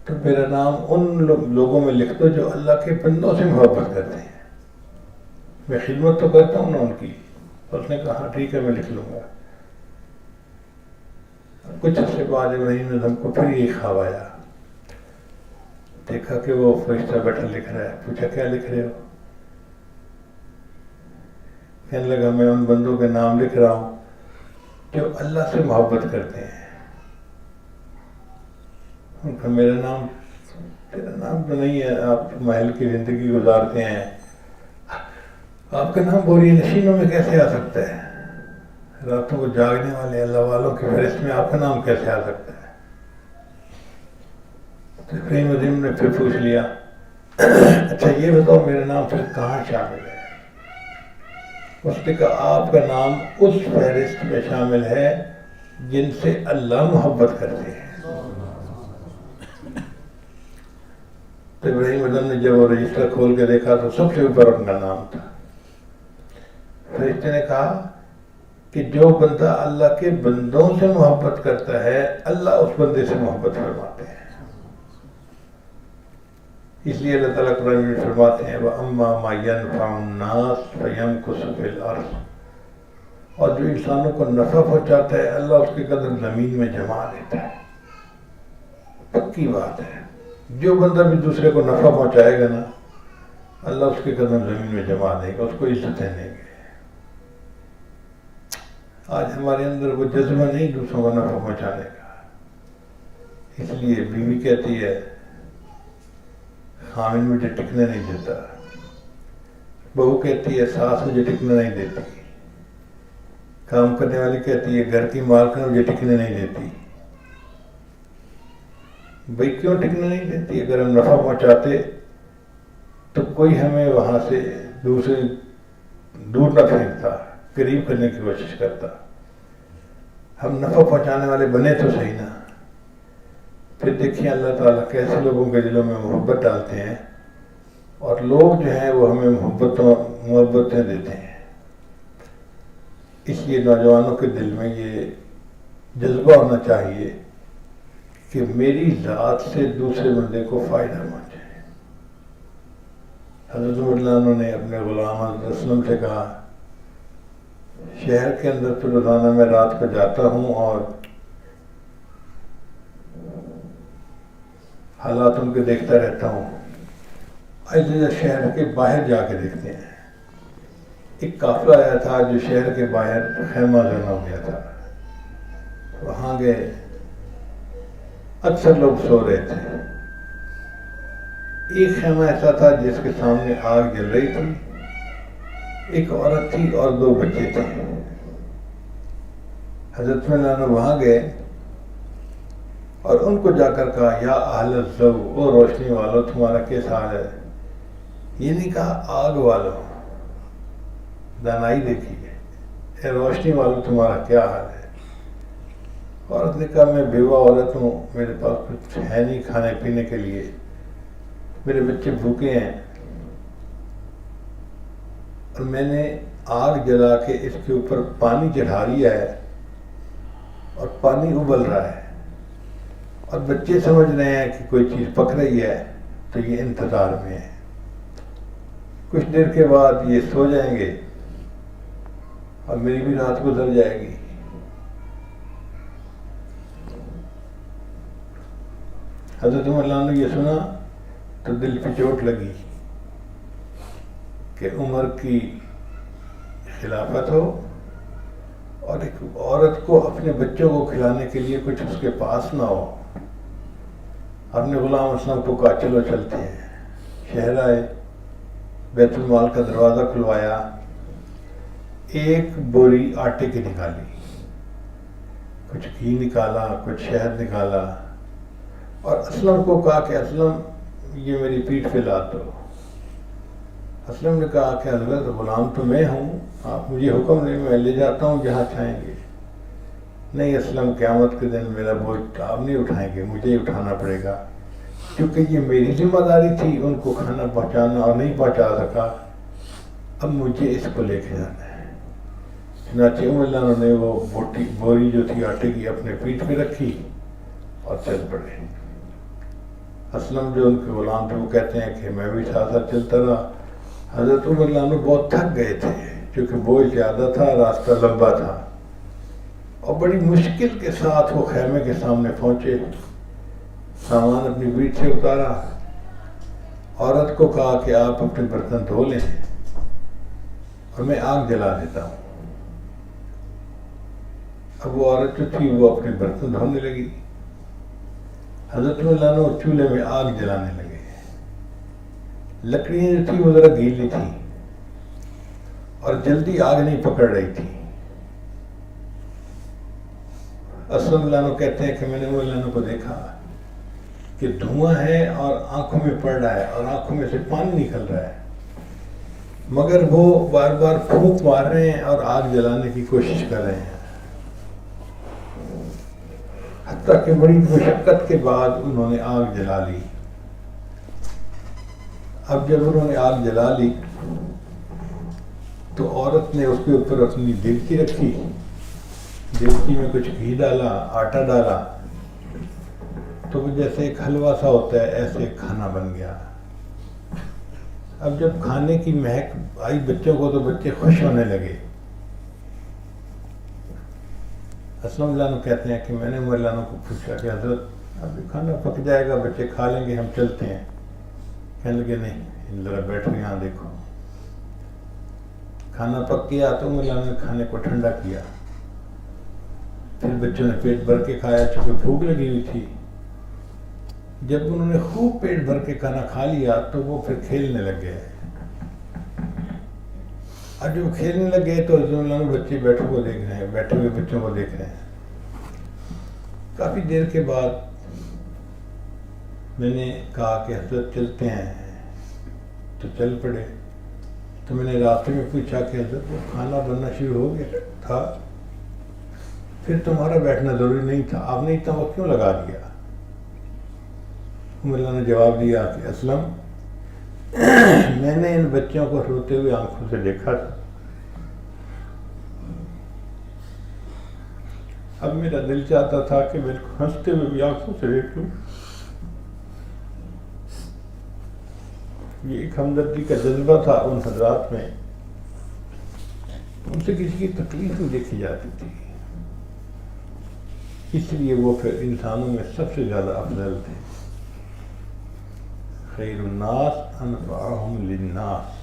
A: تو میرا نام ان لوگوں میں لکھ دو جو اللہ کے بندوں سے محبت کرتے ہیں۔ میں خدمت تو کرتا ہوں نا ان کی۔ اس نے کہا ٹھیک ہے میں لکھ لوں گا۔ کچھ عرصے بعد ابراہیم اعظم کو پھر یہ خواب آیا، دیکھا کہ وہ فرشتہ بیٹھا لکھ رہا ہے۔ پوچھا کیا لکھ رہے ہو؟ کہنے لگا میں ان بندوں کے نام لکھ رہا ہوں جو اللہ سے محبت کرتے ہیں۔ ان کا میرا نام، تیرا نام تو نہیں ہے، آپ محل کی زندگی گزارتے ہیں، آپ کا نام بوری نشینوں میں کیسے آ سکتا ہے؟ راتوں کو جاگنے والے اللہ والوں کی فہرست میں آپ کا نام کیسے آ سکتا ہے؟ تو ابراہیم عظیم نے پھر پوچھ لیا اچھا یہ بتاؤ میرا نام پھر کہاں شامل ہے؟ اس نے کہا آپ کا نام اس فہرست میں شامل ہے جن سے اللہ محبت کرتے ہیں۔ تو ابراہیم اعظم نے جب وہ رجسٹر کھول کے دیکھا تو سب سے اوپر اپنا نام تھا۔ فرشتے نے کہا کہ جو بندہ اللہ کے بندوں سے محبت کرتا ہے اللہ اس بندے سے محبت فرماتے ہیں۔ اس لیے اللہ تعالیٰ قرآن میں فرماتے ہیں وَأَمَّا مَا يَنْفَعُ النَّاسَ فَيَمْكُثُ فِي الْأَرْضِ، اور جو انسانوں کو نفع پہنچاتا ہے اللہ اس کے قدر زمین میں جما دیتا ہے۔ پکی بات ہے، جو بندہ بھی دوسرے کو نفع پہنچائے گا نا اللہ اس کے قدم زمین میں جما دے گا، اس کو عزتیں دیں گے۔ آج ہمارے اندر وہ جذبہ نہیں دوسروں کو نفع پہنچانے کا، اس لیے بیوی کہتی ہے خامن مجھے ٹکنے نہیں دیتا، بہو کہتی ہے ساس مجھے ٹکنے نہیں دیتی، کام کرنے والی کہتی ہے گھر کی مالکن مجھے ٹکنے نہیں دیتی۔ بھائی کیوں ٹکنے نہیں دیتی؟ اگر ہم نفع پہنچاتے تو کوئی ہمیں وہاں سے دور نہ پھینکتا، قریب کرنے کی کوشش کرتا۔ ہم نفع پہنچانے والے بنے تو صحیح نا۔ پھر دیکھیں اللہ تعالیٰ کیسے لوگوں کے دلوں میں محبت ڈالتے ہیں اور لوگ جو ہیں وہ ہمیں محبتیں دیتے ہیں۔ اس لیے نوجوانوں کے دل میں یہ جذبہ ہونا چاہیے کہ میری ذات سے دوسرے بندے کو فائدہ پہنچے۔ حضرت عمر رضی اللہ عنہ نے اپنے غلام حضرت اسلم سے کہا شہر کے اندر تو روزانہ میں رات کو جاتا ہوں اور حالات ان کے دیکھتا رہتا ہوں. ایسے شہر کے باہر جا کے دیکھتے ہیں. ایک قافلہ آیا تھا جو شہر کے باہر خیمہ زنہ ہو گیا تھا. وہاں گئے، اکثر لوگ سو رہے تھے. ایک خیمہ ایسا تھا جس کے سامنے آگ جل رہی تھی. ایک عورت تھی اور 2 بچے تھے. حضرت مولانا وہاں گئے اور ان کو جا کر کہا یا اہل الضو، او روشنی والو تمہارا کیسا حال ہے؟ یہ نہیں کہا آگ والو، دانائی دیکھیے، اے روشنی والو تمہارا کیا حال ہے؟ عورت نے کہا میں بیوہ عورت ہوں، میرے پاس کچھ ہے نہیں کھانے پینے کے لیے، میرے بچے بھوکے ہیں، اور میں نے آگ جلا کے اس کے اوپر پانی چڑھا لیا ہے اور پانی ابل رہا ہے، اور بچے سمجھ رہے ہیں کہ کوئی چیز پک رہی ہے تو یہ انتظار میں ہے. کچھ دیر کے بعد یہ سو جائیں گے اور میری بھی رات گزر جائے گی. حضرت مولانا نے یہ سنا تو دل پہ چوٹ لگی کہ عمر کی خلافت ہو اور ایک عورت کو اپنے بچوں کو کھلانے کے لیے کچھ اس کے پاس نہ ہو. اپنے غلام اسلم کو کہا چلو چلتے ہیں. شہر آئے، بیت المال کا دروازہ کھلوایا، ایک بوری آٹے کی نکالی، کچھ گھی نکالا، کچھ شہد نکالا، اور اسلم کو کہا کہ اسلم یہ میری پیٹھ پہ لاد دو. اسلم نے کہا کہ حضرت غلام تو میں ہوں، آپ مجھے حکم دیں میں لے جاتا ہوں جہاں چاہیں گے. نہیں اسلم، قیامت کے دن میرا بوجھ آپ نہیں اٹھائیں گے، مجھے ہی اٹھانا پڑے گا، کیونکہ یہ میری ذمہ داری تھی ان کو کھانا پہنچانا اور نہیں پہنچا سکا، اب مجھے اس کو لے کے جانا ہے. چنانچہ مولانا نے وہ بوری جو تھی آٹے کی اپنے پیٹھ پہ رکھی اور چل پڑے. اسلم جو ان کے غلام تھے وہ کہتے ہیں کہ میں بھی ساتھ ساتھ چلتا رہا. حضرت مولانا بہت تھک گئے تھے کیونکہ بوجھ زیادہ تھا، راستہ لمبا تھا، اور بڑی مشکل کے ساتھ وہ خیمے کے سامنے پہنچے. سامان اپنی پیٹھ سے اتارا، عورت کو کہا کہ آپ اپنے برتن دھو لیں اور میں آگ جلا دیتا ہوں. اب وہ عورت جو تھی وہ اپنے برتن دھونے لگی. حضرت مولانا چولہے میں آگ جلانے لگے. لکڑیاں جو تھی وہ ذرا گیلی تھی اور جلدی آگ نہیں پکڑ رہی تھی. اسلم مولانا کہتے ہیں کہ میں نے مولانا کو دیکھا کہ دھواں ہے اور آنکھوں میں پڑ رہا ہے اور آنکھوں میں سے پانی نکل رہا ہے، مگر وہ بار بار پھونک مار رہے ہیں اور آگ جلانے کی کوشش کر رہے ہیں. حتیٰ کہ بڑی مشقت کے بعد انہوں نے آگ جلا لی. اب جب انہوں نے آگ جلا لی تو عورت نے اس کے اوپر اپنی دیگچی رکھی، دیگچی میں کچھ گھی ڈالا، آٹا ڈالا، تو وہ جیسے ایک حلوہ سا ہوتا ہے ایسے کھانا بن گیا. اب جب کھانے کی مہک آئی بچوں کو تو بچے خوش ہونے لگے. اسلم مولانا کہتے ہیں کہ میں نے مولانا کو پوچھا کہ حضرت اب کھانا پک جائے گا، بچے کھا لیں گے، ہم چلتے ہیں. کہنے لگے نہیں ذرا بیٹھو یہاں دیکھو. کھانا پک گیا تو مولانا نے کھانے کو ٹھنڈا کیا، پھر بچوں نے پیٹ بھر کے کھایا چونکہ بھوک لگی ہوئی تھی. جب انہوں نے خوب پیٹ بھر کے کھانا کھا لیا تو وہ پھر کھیلنے لگ گئے. اور جب کھیلنے لگ گئے تو مولانا بچے بیٹھے ہوئے بچوں کو دیکھ رہے ہیں. کافی دیر کے بعد میں نے کہا کہ حضرت چلتے ہیں، تو چل پڑے. تو میں نے راستے میں پوچھا کہ حضرت وہ کھانا بننا شروع ہو گیا تھا، پھر تمہارا بیٹھنا ضروری نہیں تھا، آپ نے اتنا وقت کیوں لگا دیا؟ مولانا نے جواب دیا کہ اسلم میں نے ان بچوں کو روتے ہوئے آنکھوں سے دیکھا تھا، اب میرا دل چاہتا تھا کہ میں ہنستے ہوئے بھی آنکھوں سے دیکھ لوں. یہ ایک ہمدردی کا جذبہ تھا ان حضرات میں، ان سے کسی کی تکلیف نہیں دیکھی جاتی تھی، اس لیے وہ پھر انسانوں میں سب سے زیادہ افضل تھے. خیر الناس انفعہم للناس۔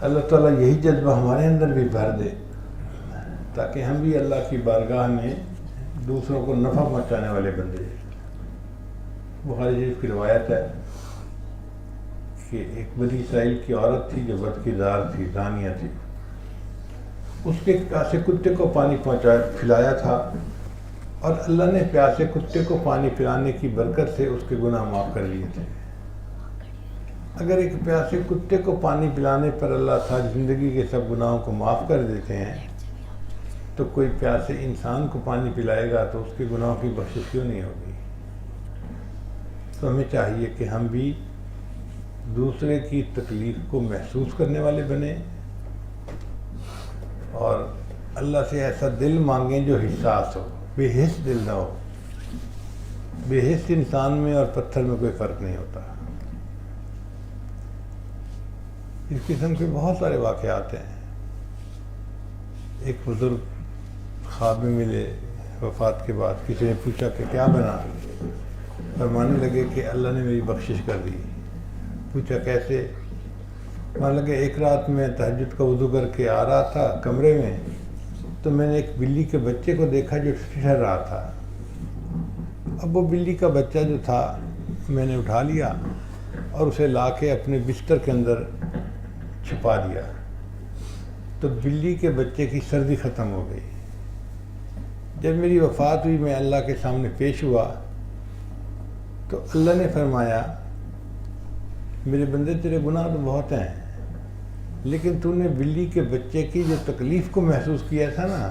A: اللہ تعالیٰ یہی جذبہ ہمارے اندر بھی بھر دے تاکہ ہم بھی اللہ کی بارگاہ میں دوسروں کو نفع پہنچانے والے بندے۔ بخاری شریف کی روایت ہے کہ ایک بنی اسرائیل کی عورت تھی جو بد کردار تھی، زانیہ تھی، اس کے پیاسے کتے کو پانی پلایا تھا، اور اللہ نے پیاسے کتے کو پانی پلانے کی برکت سے اس کے گناہ معاف کر لیے تھے۔ اگر ایک پیاسے کتے کو پانی پلانے پر اللہ ساری زندگی کے سب گناہوں کو معاف کر دیتے ہیں، تو کوئی پیاسے انسان کو پانی پلائے گا تو اس کے گناہوں کی بخشش کیوں نہیں ہوگی؟ تو ہمیں چاہیے کہ ہم بھی دوسرے کی تکلیف کو محسوس کرنے والے بنیں، اور اللہ سے ایسا دل مانگیں جو حساس ہو، بے حس دل نہ ہو۔ بے حس انسان میں اور پتھر میں کوئی فرق نہیں ہوتا۔ اس قسم کے بہت سارے واقعات ہیں۔ ایک بزرگ خواب میں ملے وفات کے بعد، کسی نے پوچھا کہ کیا بنا؟ فرمانے لگے کہ اللہ نے میری بخشش کر دی۔ پوچھا کیسے؟ مان لگے ایک رات میں تہجد کا وضو کر کے آ رہا تھا کمرے میں، تو میں نے ایک بلی کے بچے کو دیکھا جو ٹھہر رہا تھا۔ اب وہ بلی کا بچہ جو تھا میں نے اٹھا لیا اور اسے لا کے اپنے بستر کے اندر چھپا دیا، تو بلی کے بچے کی سردی ختم ہو گئی۔ جب میری وفات ہوئی، میں اللہ کے سامنے پیش ہوا تو اللہ نے فرمایا میرے بندے تیرے گناہ تو بہت ہیں، لیکن تو نے بلی کے بچے کی جو تکلیف کو محسوس کیا تھا نا،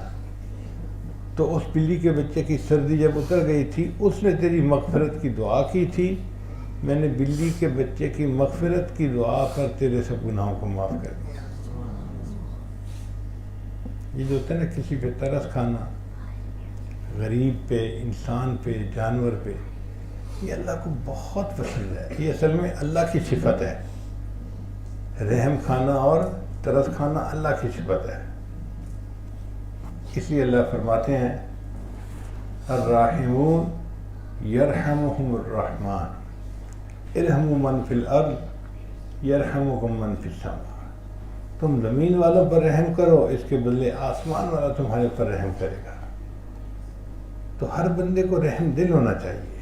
A: تو اس بلی کے بچے کی سردی جب اتر گئی تھی، اس نے تیری مغفرت کی دعا کی تھی، میں نے بلی کے بچے کی مغفرت کی دعا پر تیرے سب گناہوں کو معاف کر دیا۔ یہ جو ہوتا ہے نا کسی پہ ترس کھانا، غریب پہ، انسان پہ، جانور پہ، یہ اللہ کو بہت پسند ہے۔ یہ اصل میں اللہ کی صفت ہے۔ رحم کھانا اور ترس کھانا اللہ کی صفت ہے۔ اس لیے اللہ فرماتے ہیں الراحمون یرحمہم الرحمن ارحموا من فی الارض یرحمکم من فی السماء۔ تم زمین والوں پر رحم کرو، اس کے بدلے آسمان والا تمہارے پر رحم کرے گا۔ تو ہر بندے کو رحم دل ہونا چاہیے۔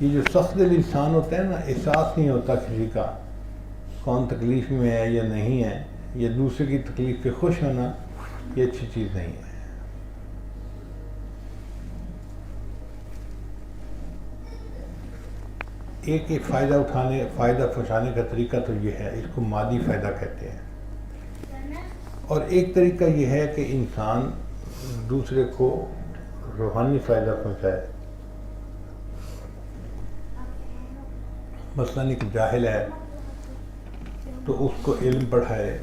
A: یہ جو سخت دل انسان ہوتا ہے نا، احساس نہیں ہوتا کسی کا کون تکلیف میں ہے یا نہیں ہے، یا دوسرے کی تکلیف پہ خوش ہونا، یہ اچھی چیز نہیں ہے۔ ایک فائدہ پہنچانے کا طریقہ تو یہ ہے، اس کو مادی فائدہ کہتے ہیں، اور ایک طریقہ یہ ہے کہ انسان دوسرے کو روحانی فائدہ پہنچائے۔ مثلاً ایک جاہل ہے تو اس کو علم پڑھائے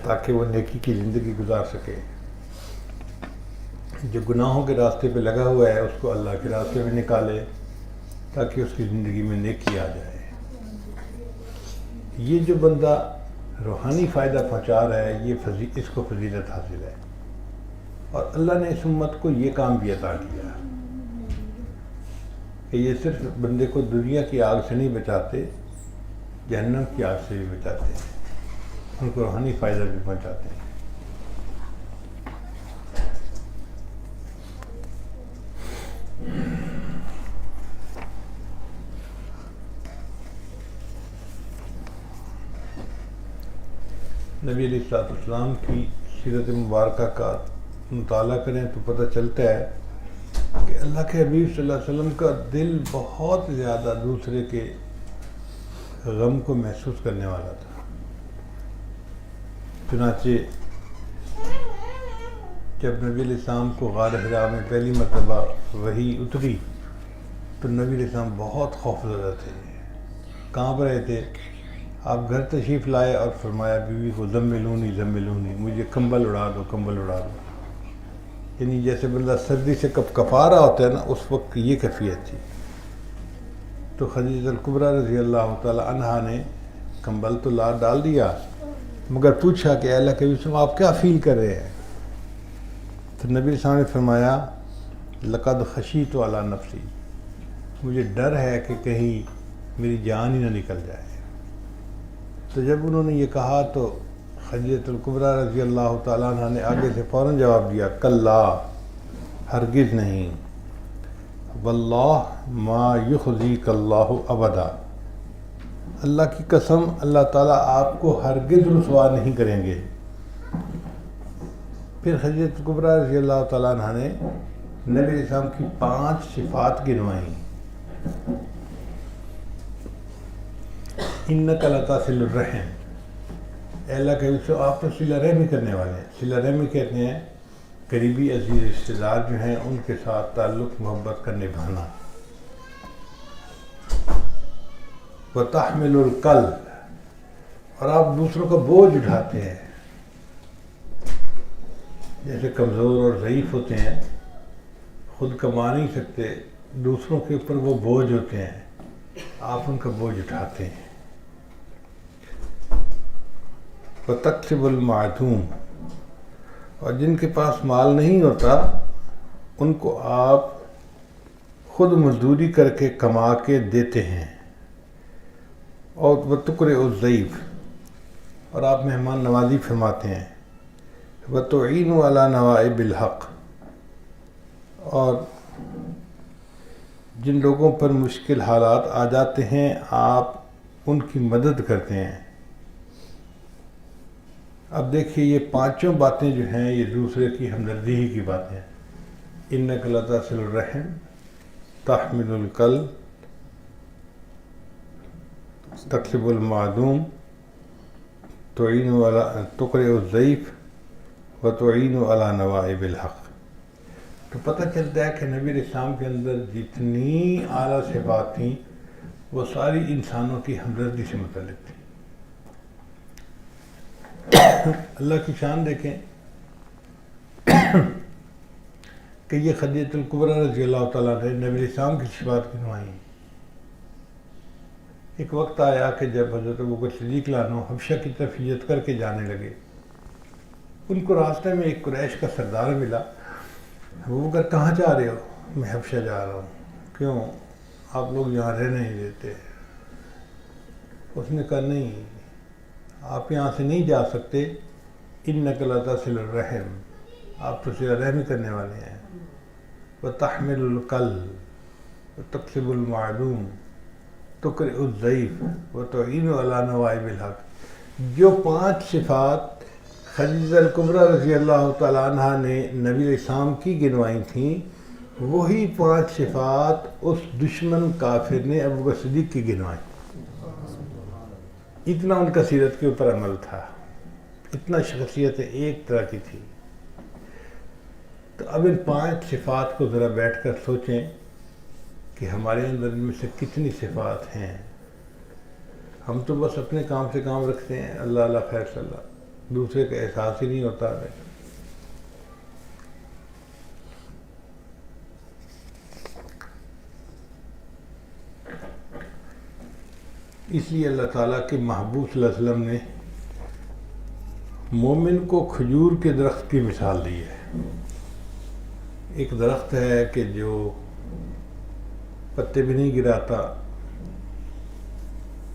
A: تاکہ وہ نیکی کی زندگی گزار سکے۔ جو گناہوں کے راستے پہ لگا ہوا ہے اس کو اللہ کے راستے میں نکالے تاکہ اس کی زندگی میں نیکی آ جائے۔ یہ جو بندہ روحانی فائدہ پہنچا رہا ہے، اس کو فضیلت حاصل ہے، اور اللہ نے اس امت کو یہ کام بھی عطا کیا کہ یہ صرف بندے کو دنیا کی آگ سے نہیں بچاتے، جہنم کی آگ سے بھی بچاتے ہیں، ان کو روحانی فائدہ بھی پہنچاتے ہیں۔ نبی علیہ السلام کی سیرت مبارکہ کا مطالعہ کریں تو پتہ چلتا ہے کہ اللہ کے حبیب صلی اللہ علیہ وسلم کا دل بہت زیادہ دوسرے کے غم کو محسوس کرنے والا تھا۔ چنانچہ جب نبی علیہ السلام کو غار حرا میں پہلی مرتبہ وحی اتری تو نبی علیہ السلام بہت خوفزدہ تھے، کانپ رہے تھے۔ آپ گھر تشریف لائے اور فرمایا بیوی کو زملونی، مجھے کمبل اڑا دو، کمبل اڑا دو۔ یعنی جیسے بندہ سردی سے کپا رہا ہوتا ہے نا، اس وقت یہ کیفیت تھی۔ تو خدیجہ الکبریٰ رضی اللہ تعالی عنہا نے کمبل تو لا ڈال دیا، مگر پوچھا کہ اللہ کے وسلم آپ کیا فیل کر رہے ہیں؟ تو نبی صلی اللہ علیہ وسلم نے فرمایا لقد خشیت علی نفسی، مجھے ڈر ہے کہ کہیں میری جان ہی نہ نکل جائے۔ تو جب انہوں نے یہ کہا تو خدیجہ الکبریٰ رضی اللہ تعالیٰ عنہ نے آگے سے فوراً جواب دیا، کلا، ہرگز نہیں، واللہ ما یخزیک اللہ ابدا، اللہ کی قسم اللہ تعالیٰ آپ کو ہرگز رسوا نہیں کریں گے۔ پھر خدیجہ الکبریٰ رضی اللہ تعالیٰ عنہ نے نبی علیہ السلام کی 5 صفات گنوائیں۔ انک لتصل الرحم، اے اللہ کے رسول آپ تو صلہ رحمی کرنے والے ہیں۔ صلہ رحمی کہتے ہیں قریبی عزیز رشتہ دار جو ہیں ان کے ساتھ تعلق محبت کا نبھانا۔ وتحمل الکل، اور آپ دوسروں کا بوجھ اٹھاتے ہیں، جیسے کمزور اور ضعیف ہوتے ہیں، خود کما نہیں سکتے، دوسروں کے اوپر وہ بوجھ ہوتے ہیں، آپ ان کا بوجھ اٹھاتے ہیں۔ وتکسب المعدوم، اور جن کے پاس مال نہیں ہوتا ان کو آپ خود مزدوری کر کے کما کے دیتے ہیں۔ اور وتقرئ الضیف، اور آپ مہمان نوازی فرماتے ہیں۔ وتعین علی نوائب الحق، اور جن لوگوں پر مشکل حالات آ جاتے ہیں آپ ان کی مدد کرتے ہیں۔ اب دیکھیے یہ 5 باتیں جو ہیں یہ دوسرے کی ہمدردی ہی کی باتیں ہیں۔ انک لتصل الرحم، تحمل الکل، تکسب المعدوم، تقرئ الضیف، وتعین علی نوائب الحق۔ تو پتہ چلتا ہے کہ نبی علیہ السلام کے اندر جتنی اعلیٰ صفات تھیں وہ ساری انسانوں کی ہمدردی سے متعلق تھیں۔ اللہ کی شان دیکھیں کہ یہ خدیجہ الکبریٰ رضی اللہ تعالیٰ نے نبی علیہ السلام کی صفات گنوائیں۔ ایک وقت آیا کہ جب حضرت ابوبکر صدیق عنہ حبشہ کی طرف ہجرت کر کے جانے لگے، ان کو راستے میں ایک قریش کا سردار ملا۔ ابوبکر کہاں جا رہے ہو؟ میں حبشہ جا رہا ہوں۔ کیوں؟ آپ لوگ یہاں رہ نہیں دیتے۔ اس نے کہا نہیں، آپ یہاں سے نہیں جا سکتے، انک لتصل الرحم، آپ تو صلہ رحمی کرنے والے ہیں۔ وتحمل الکل، وتکسب المعدوم، تقرئ الضیف، وتعین علی نوائب الحق۔ جو 5 صفات خدیجہ الکبریٰ رضی اللہ تعالیٰ عنہ نے نبی علیہ السلام کی گنوائی تھیں، وہی 5 صفات اس دشمن کافر نے ابوبکر صدیق کی گنوائی۔ اتنا ان کا سیرت کے اوپر عمل تھا، اتنا شخصیت ایک طرح کی تھی۔ تو اب ان 5 صفات کو ذرا بیٹھ کر سوچیں کہ ہمارے اندر ان میں سے کتنی صفات ہیں۔ ہم تو بس اپنے کام سے کام رکھتے ہیں، اللہ اللہ خیر صلی اللہ، دوسرے کا احساس ہی نہیں ہوتا ہمیں۔ اس لیے اللہ تعالیٰ کے محبوب صلی اللہ علیہ وسلم نے مومن کو کھجور کے درخت کی مثال دی ہے۔ ایک درخت ہے کہ جو پتے بھی نہیں گراتا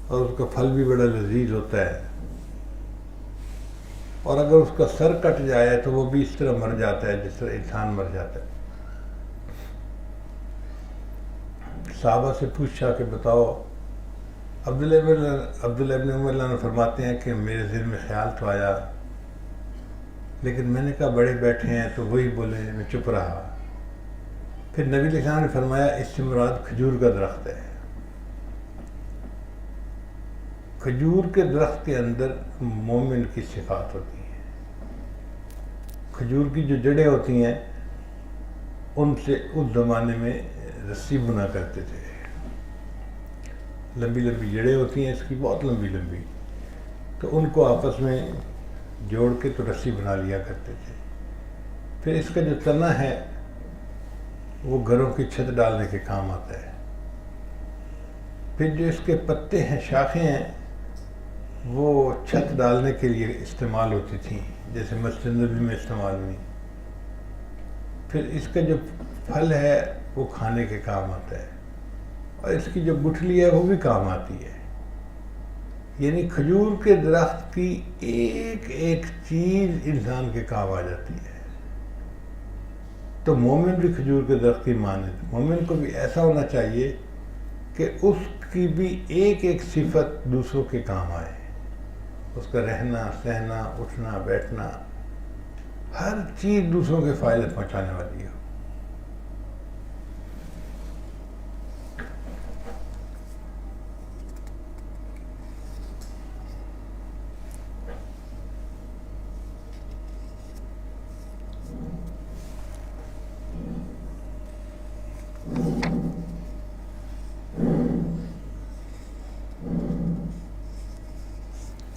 A: اور اس کا پھل بھی بڑا لذیذ ہوتا ہے، اور اگر اس کا سر کٹ جائے تو وہ بھی اس طرح مر جاتا ہے جس طرح انسان مر جاتا ہے۔ صحابہ سے پوچھا کہ بتاؤ، عبداللہ ابن عمر فرماتے ہیں کہ میرے ذہن میں خیال تو آیا، لیکن میں نے کہا بڑے بیٹھے ہیں تو وہی بولے، میں چپ رہا۔ پھر نبی علیہ السلام نے فرمایا اس سے مراد کھجور کا درخت ہے۔ کھجور کے درخت کے اندر مومن کی صفات ہوتی ہیں۔ کھجور کی جو جڑیں ہوتی ہیں ان سے اس زمانے میں رسی بنا کرتے تھے، لمبی لمبی جڑیں ہوتی ہیں اس کی، بہت لمبی لمبی، تو ان کو آپس میں جوڑ کے تو رسی بنا لیا کرتے تھے۔ پھر اس کا جو تنا ہے وہ گھروں کی چھت ڈالنے کے کام آتا ہے۔ پھر جو اس کے پتے ہیں، شاخیں ہیں، وہ چھت ڈالنے کے لیے استعمال ہوتی تھیں، جیسے مسجد نبوی میں استعمال ہوئی۔ پھر اس کا جو پھل ہے وہ کھانے کے کام آتا ہے۔ اور اس کی جو گٹھلی ہے وہ بھی کام آتی ہے. یعنی کھجور کے درخت کی ایک ایک چیز انسان کے کام آ جاتی ہے. تو مومن بھی کھجور کے درخت کی مانند، مومن کو بھی ایسا ہونا چاہیے کہ اس کی بھی ایک ایک صفت دوسروں کے کام آئے. اس کا رہنا سہنا اٹھنا بیٹھنا ہر چیز دوسروں کے فائدے پہنچانے والی ہو.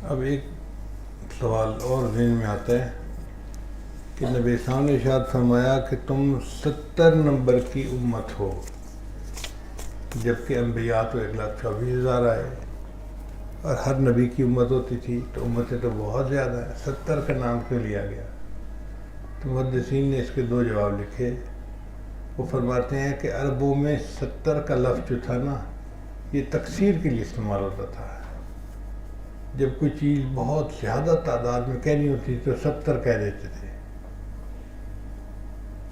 A: اب ایک سوال اور ذہن میں آتا ہے کہ نبی اسلام نے ارشاد فرمایا کہ تم 70 نمبر کی امت ہو، جبکہ انبیاء تو 1,24,000 آئے اور ہر نبی کی امت ہوتی تھی، تو امتیں تو بہت زیادہ ہیں، 70 کا نام کیوں لیا گیا؟ تو محدثین نے اس کے 2 جواب لکھے. وہ فرماتے ہیں کہ عربوں میں 70 کا لفظ جو تھا نا، یہ تکثیر کے لیے استعمال ہوتا تھا. جب کوئی چیز بہت زیادہ تعداد میں کہنی ہوتی تو 70 کہہ دیتے تھے.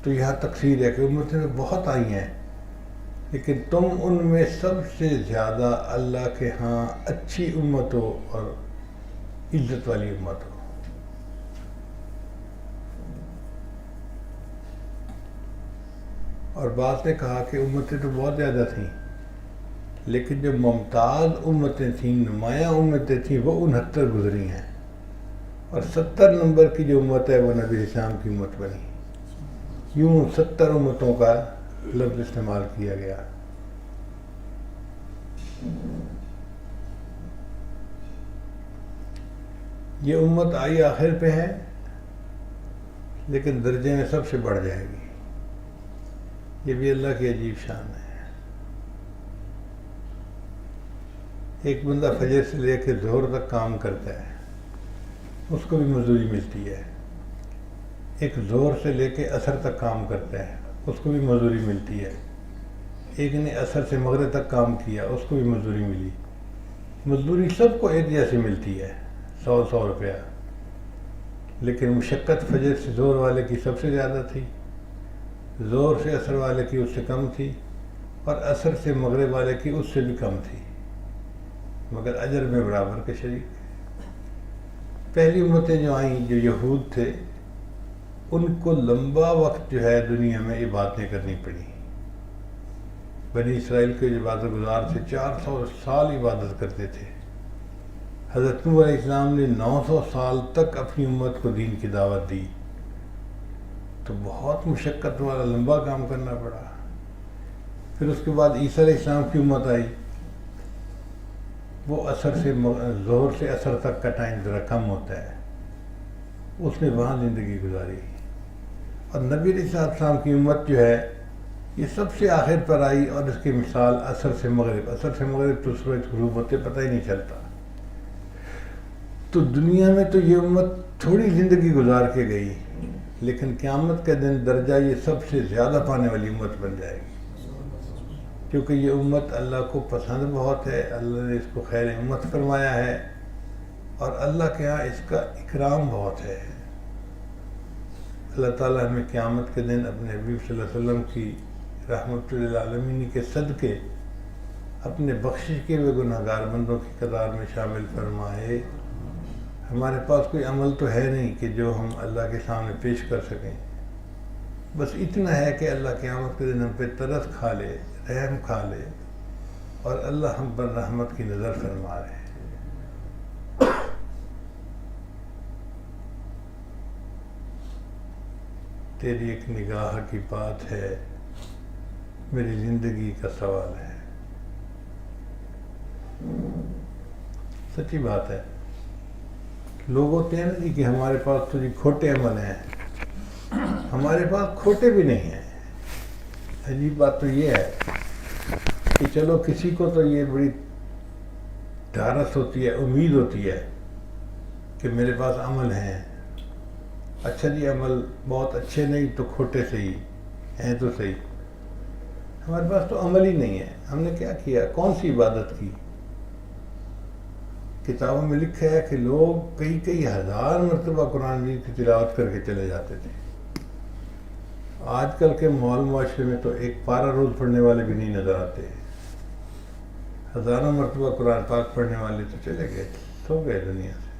A: تو یہاں تکثیر ہے کہ امتیں میں بہت آئی ہیں، لیکن تم ان میں سب سے زیادہ اللہ کے ہاں اچھی امت ہو اور عزت والی امت ہو. اور بعض نے کہا کہ امتیں تو بہت زیادہ تھیں، لیکن جو ممتاز امتیں تھیں، نمایاں امتیں تھیں، وہ 69 گزری ہیں، اور 70 نمبر کی جو امت ہے وہ نبی اسلام کی امت بنی. یوں 70 امتوں کا لفظ استعمال کیا گیا. یہ امت آئی آخر پہ ہے، لیکن درجے میں سب سے بڑھ جائے گی. یہ بھی اللہ کی عجیب شان ہے. ایک بندہ فجر سے لے کے ظہر تک کام کرتا ہے، اس کو بھی مزدوری ملتی ہے. ایک ظہر سے لے کے عصر تک کام کرتا ہے، اس کو بھی مزدوری ملتی ہے. ایک نے عصر سے مغرب تک کام کیا، اس کو بھی مزدوری ملی. مزدوری سب کو ایک جیسی ملتی ہے، 100 روپیہ. لیکن مشقت فجر سے ظہر والے کی سب سے زیادہ تھی، ظہر سے عصر والے کی اس سے کم تھی، اور عصر سے مغرب والے کی اس سے بھی کم تھی، مگر اجر میں برابر کے شریک. پہلی امتیں جو آئیں، جو یہود تھے، ان کو لمبا وقت جو ہے دنیا میں عبادتیں کرنی پڑی. بنی اسرائیل کے جو عبادت گزار تھے 400 سال عبادت کرتے تھے. حضرت نوح علیہ السلام نے 900 سال تک اپنی امت کو دین کی دعوت دی. تو بہت مشقت والا لمبا کام کرنا پڑا. پھر اس کے بعد عیسیٰ علیہ السلام کی امت آئی، وہ ظہر سے عصر تک کا ٹائم ذرا کم ہوتا ہے، اس نے وہاں زندگی گزاری. اور نبی علیہ السلام کی امت جو ہے یہ سب سے آخر پر آئی، اور اس کی مثال عصر سے مغرب تو سورج غروب ہوتے پتہ ہی نہیں چلتا. تو دنیا میں تو یہ امت تھوڑی زندگی گزار کے گئی، لیکن قیامت کے دن درجہ یہ سب سے زیادہ پانے والی امت بن جائے گی، کیونکہ یہ امت اللہ کو پسند بہت ہے. اللہ نے اس کو خیر امت فرمایا ہے، اور اللہ کے ہاں اس کا اکرام بہت ہے. اللہ تعالیٰ ہمیں قیامت کے دن اپنے حبیب صلی اللہ علیہ وسلم کی رحمت للعالمین کے صدقے اپنے بخشش کے ہوئے گناہگار بندوں کی قطار میں شامل فرمائے. ہمارے پاس کوئی عمل تو ہے نہیں کہ جو ہم اللہ کے سامنے پیش کر سکیں، بس اتنا ہے کہ اللہ قیامت کے دن ہم پہ ترس کھا لے، رحم کھا لے، اور اللہ ہم پر رحمت کی نظر فرما رہے. تیری ایک نگاہ کی بات ہے، میری زندگی کا سوال ہے. سچی بات ہے. لوگ ہوتے ہیں نا جی کہ ہمارے پاس تو جی کھوٹے عمل ہیں، ہمارے پاس کھوٹے بھی نہیں ہیں. عجیب بات تو یہ ہے کہ چلو کسی کو تو یہ بڑی دھارس ہوتی ہے، امید ہوتی ہے کہ میرے پاس عمل ہیں. اچھا جی عمل بہت اچھے نہیں تو کھوٹے صحیح ہیں تو صحیح. ہمارے پاس تو عمل ہی نہیں ہے. ہم نے کیا کیا؟ کون سی عبادت کی؟ کتابوں میں لکھا ہے کہ لوگ کئی ہزار مرتبہ قرآن مجید کی تلاوت کر کے چلے جاتے تھے. آج کل کے ماحول معاشرے میں تو ایک پارہ روز پڑھنے والے بھی نہیں نظر آتے. ہزاروں مرتبہ قرآن پاک پڑھنے والے تو چلے گئے، سو گئے دنیا سے.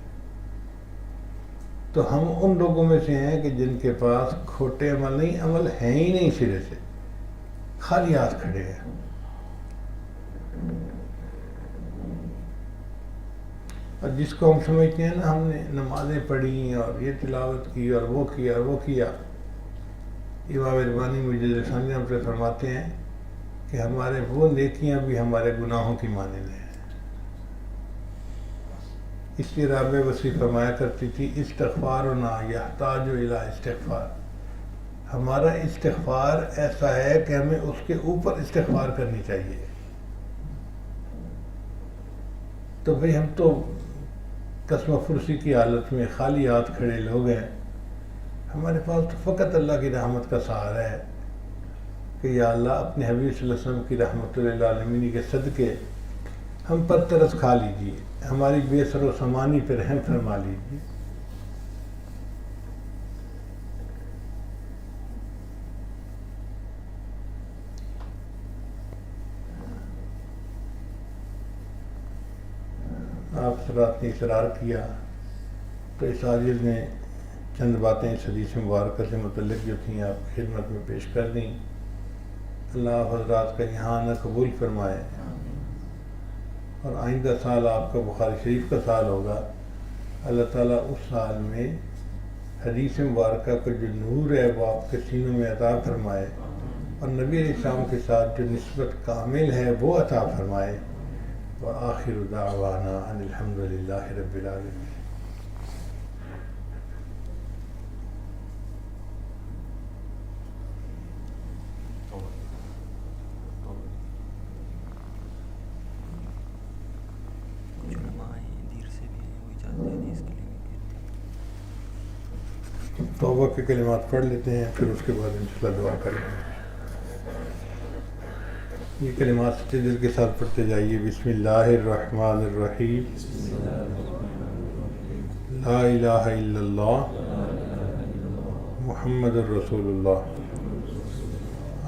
A: تو ہم ان لوگوں میں سے ہیں کہ جن کے پاس کھوٹے عمل نہیں، عمل ہیں ہی نہیں سرے سے، خالی ہاتھ کھڑے ہیں. اور جس کو ہم سمجھتے ہیں نا ہم نے نمازیں پڑھی اور یہ تلاوت کی اور وہ کیا اور وہ کیا، امام ربانی مجدد ثانی ہم سے فرماتے ہیں کہ ہمارے وہ نیکیاں بھی ہمارے گناہوں کی مانند ہیں. اس لیے رابعہ وسیع فرمایا کرتی تھی استغفارنا یحتاج الی استغفار. ہمارا استغفار ایسا ہے کہ ہمیں اس کے اوپر استغفار کرنی چاہیے. تو بھئی ہم تو قسم فرسی کی حالت میں خالی ہاتھ کھڑے لوگ ہیں. ہمارے پاس تو فقط اللہ کی رحمت کا سہارا ہے کہ یا اللہ اپنے حبیب صلی اللہ علیہ وسلم کی رحمت للعالمین کے صدقے ہم پر ترس کھا لیجیے، ہماری بے سر و سامانی پر رحم فرما لیجیے. آپ حضرات نے اصرار کیا تو اس عاجز نے چند باتیں اس حدیث مبارکہ سے متعلق جو تھیں آپ کی خدمت میں پیش کر دیں. اللہ آپ حضرات کا یہاں آنا قبول فرمائے، اور آئندہ سال آپ کا بخاری شریف کا سال ہوگا. اللہ تعالیٰ اس سال میں حدیث مبارکہ کا جو نور ہے وہ آپ کے سینوں میں عطا فرمائے، اور نبی علیہ السلام کے ساتھ جو نسبت کامل ہے وہ عطا فرمائے. وآخر دعوانا ان الحمد للہ رب العالمین. توبہ کے کلمات پڑھ لیتے ہیں، پھر اس کے بعد انشاءاللہ دعا کریں گے. یہ کلمات سچے دل کے ساتھ پڑھتے جائیے. بسم اللہ الرحمن الرحیم. لا الہ الا اللہ محمد الرسول اللہ.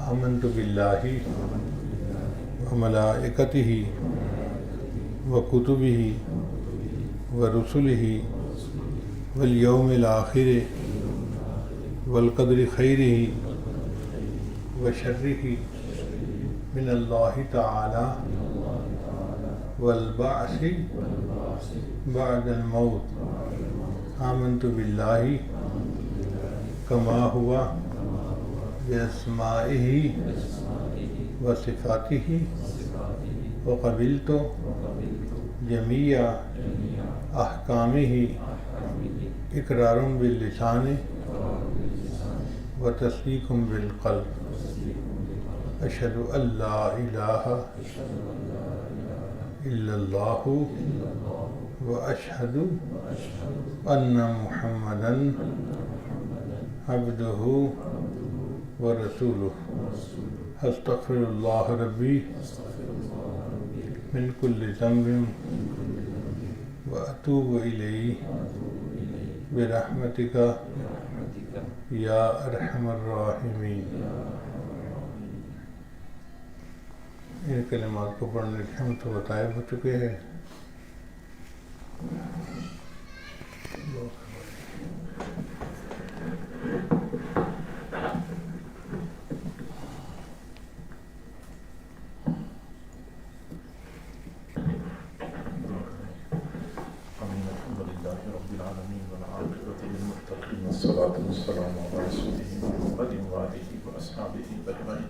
A: آمنت باللہ وملائکتہ وکتبہ ورسلہ والیوم الآخر والقدر خیرہ وشرہ من اللہ تعالی والبعث بعد الموت. آمنت باللہ کما ہوا باسمائہ وصفاتہ وقبلت جمیع احکامہ اقرار باللسان وتصدیق بالقلب. اشہد ان لا الہ الا اللہ واشہد ان محمدا عبدہ ورسولہ. استغفر اللہ ربی من کل ذنب واتوب الیہ برحمتک یا ارحم الراحمین. ان کلمات کو پڑھنے کے ہم تو بتائے ہو چکے ہیں.
B: والصلاة والسلام على رسوله محمد وآله وأصحابه أجمعين.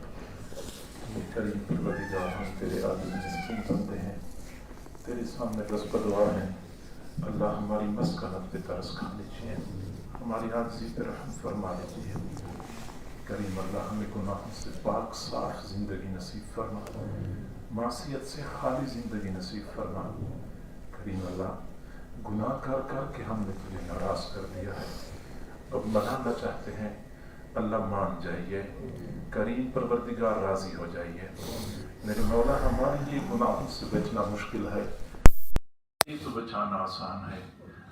B: کریم پروردگار ہم تیرے عاجز مسکین بندے ہیں، تیرے سامنے دست دعا ہیں. اللہ ہماری مسکنت پہ ترس کھا لیجیے، ہماری عاجزی پہ رحم فرما لیجیے. کریم اللہ ہمیں گناہوں سے پاک صاف زندگی نصیب فرما، معصیت سے خالی زندگی نصیب فرما. کریم اللہ گناہ کر کر کے ہم نے تجھے ناراض کر دیا ہے، اب منانا چاہتے ہیں. اللہ مان جائیے، کریم پروردگار راضی ہو جائیے۔ میرے مولا ہمارے لیے گناہوں سے بچنا مشکل ہے، یہ تو بچانا آسان ہے،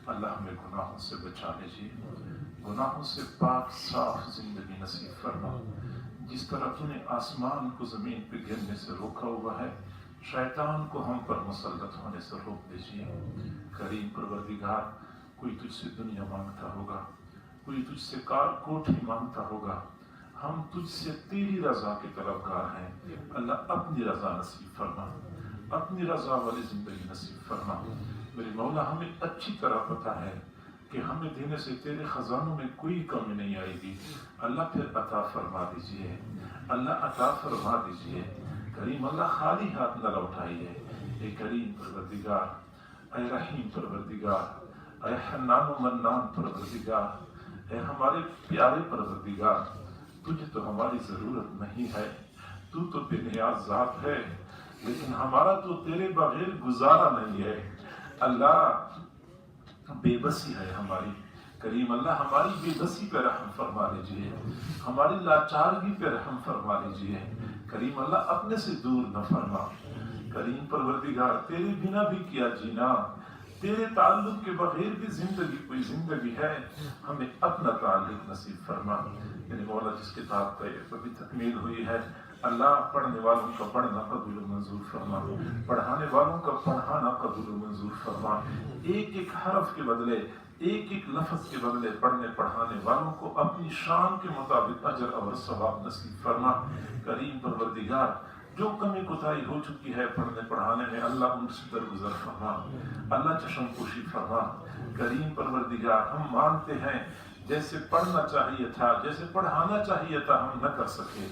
B: اللہ ہمیں گناہوں سے بچا لیجیے، گناہوں سے پاک صاف زندگی نصیب فرما۔ جس طرح تو نے آسمان کو زمین پہ گرنے سے روکا ہوا ہے، شیطان کو ہم پر مسلط ہونے سے روک دیجیے۔ کریم پروردگار، کوئی تجھ سے دنیا مانگتا ہوگا، کوئی تجھ سے کوٹھی مانگتا ہوگا، ہم تجھ سے تیری رضا کے طلبگار ہیں، اللہ اپنی رضا نصیب فرما، اپنی رضا والی زندگی نصیب فرما۔ میری مولا ہمیں اچھی طرح پتا ہے کہ ہمیں دینے سے تیرے خزانوں میں کوئی کمی نہیں آئے گی، اللہ پھر عطا فرما دیجئے، اللہ عطا فرما دیجئے۔ کریم اللہ خالی ہاتھ نہ لوٹائیے، اے کریم پروردگار، اے رحیم پروردگار، اے حنان و منان پروردگار، اے ہمارے پیارے پروردگار، تجھے تو ہماری ضرورت نہیں ہے، تو تو بے نیاز ذات ہے، لیکن ہمارا تو تیرے بغیر گزارا نہیں ہے۔ اللہ بے بسی ہے ہماری، کریم اللہ ہماری بے بسی پہ رحم فرما لیجئے، ہماری لاچارگی پہ رحم فرما لیجئے، کریم اللہ اپنے سے دور نہ فرما۔ کریم پروردگار، تیرے بنا بھی کیا جینا، تیرے تعلق کے بغیر بھی زندگی کوئی زندگی ہے، ہمیں اپنا تعلق نصیب فرما۔ میرے مولا جس کتاب پہ ابھی تکمیل ہوئی ہے، اللہ پڑھنے والوں کا پڑھنا قبول و منظور فرما، پڑھانے والوں کا پڑھانا قبول و منظور فرما، ایک ایک حرف کے بدلے، ایک ایک لفظ کے بدلے پڑھنے پڑھانے والوں کو اپنی شان کے مطابق اجر اور ثواب نصیب فرما۔ کریم پروردگار، جو کمی کوتاہی ہو چکی ہے پڑھنے پڑھانے میں، اللہ ان سے درگزر فرما، اللہ چشم پوشی فرما۔ کریم پروردگار، ہم مانتے ہیں جیسے پڑھنا چاہیے تھا، جیسے پڑھانا چاہیے تھا ہم نہ کر سکے،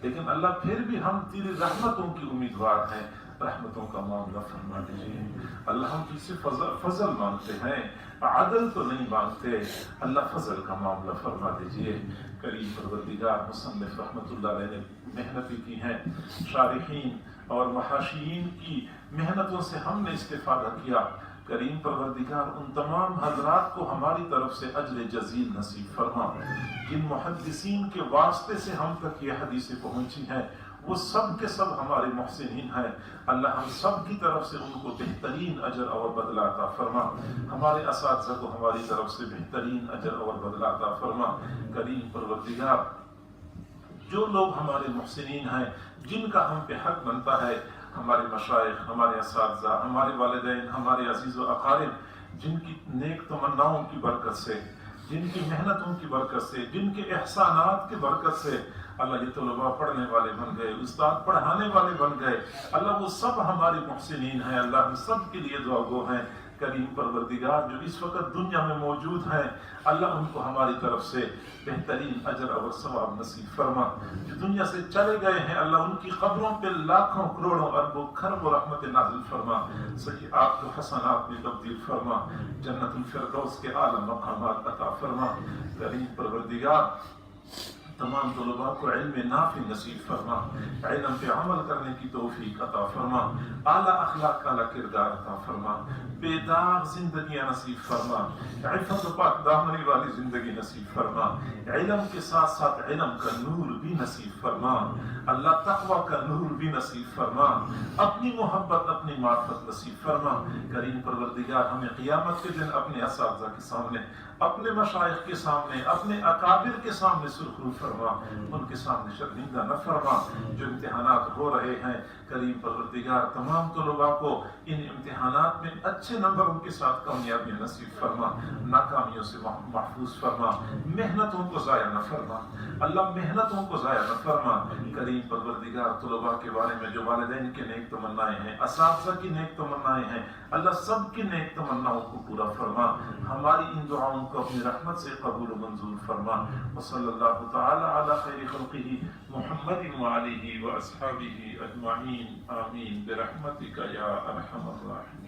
B: لیکن اللہ پھر بھی ہم تیری رحمتوں کی امیدوار ہیں، رحمتوں کا معاملہ فرما دیجیے۔ اللہ ہم تجھ سے فضل مانگتے ہیں، عدل تو نہیں مانگتے، اللہ فضل کا معاملہ فرما دیجیے۔ کریم پروردگار، مصنف رحمت اللہ علیہ نے محنتیں کی ہیں، شارحین اور محاشیین کی محنتوں سے ہم نے استفادہ کیا۔ کریم پروردگار، ان تمام حضرات کو ہماری طرف سے اجر جزیل نصیب فرما۔ جن محدثین کے واسطے سے ہم تک یہ حدیثیں پہنچی ہیں، وہ سب کے سب ہمارے محسنین ہیں، اللہ ہم سب کی طرف سے ان کو بہترین اجر اور بدلہ عطا فرما۔ ہمارے اساتذہ کو ہماری طرف سے بہترین اجر اور بدلہ عطا فرما۔ کریم پروردگار، جو لوگ ہمارے محسنین ہیں، جن کا ہم پہ حق بنتا ہے، ہمارے مشائخ، ہمارے اساتذہ، ہمارے والدین، ہمارے عزیز و اقارب، جن کی نیک تمناؤں کی برکت سے، جن کی محنتوں کی برکت سے، جن کے احسانات کی برکت سے اللہ یہ طلباء پڑھنے والے بن گئے، استاد پڑھانے والے بن گئے، اللہ وہ سب ہمارے محسنین ہیں، اللہ ہم سب کے لیے دعا گو ہیں۔ کریم پروردگار، جو اس وقت دنیا میں موجود ہیں، اللہ ان کو ہماری طرف سے بہترین اجر اور ثواب نصیب فرما۔ جو دنیا سے چلے گئے ہیں، اللہ ان کی قبروں پہ لاکھوں کروڑوں اربوں کھربوں رحمت نازل فرما، سیئات کو حسنات میں تبدیل فرما، جنت الفردوس کے اعلی مقامات عطا فرما۔ کریم پروردگار، تمام طلباء کو علم نافع نصیب فرما، علم پہ عمل کرنے کی توفیق عطا فرما، اعلیٰ اخلاق اعلیٰ کردار عطا فرما، بے داغ زندگیاں نصیب فرما، عفت و پاک دامنی والی زندگی نصیب فرما، علم کے ساتھ ساتھ علم کا نور بھی نصیب فرما، اللہ تقوی کا نور بھی نصیب فرما، اپنی محبت اپنی معرفت نصیب فرما۔ کریم پروردگار، ہمیں قیامت کے دن اپنے اساتذہ کے سامنے، اپنے مشائخ کے سامنے، اپنے اکابر کے سامنے سرخرو فرما، ان کے سامنے شرمندہ نہ فرما۔ جو امتحانات ہو رہے ہیں، کریم پروردگار، تمام طلباء کو ان امتحانات میں اچھے نمبروں کے ساتھ کامیابی نصیب فرما، ناکامیوں سے محفوظ فرما، محنتوں کو ضائع نہ فرما، اللہ محنتوں کو ضائع نہ فرما۔ کریم پروردگار، طلباء کے بارے میں جو والدین کے نیک تمنائیں ہیں، اساتذہ کی نیک تمنائیں ہیں، اللہ سب کی نیک تمناؤں کو پورا فرما، ہماری ان دعاؤں کو اپنی رحمت سے قبول و منظور فرما۔ وصلی اللہ تعالی علی خیر خلقہ محمد وآلہ واصحابہ اجمعین، آمین برحمتک یا ارحم الراحمین۔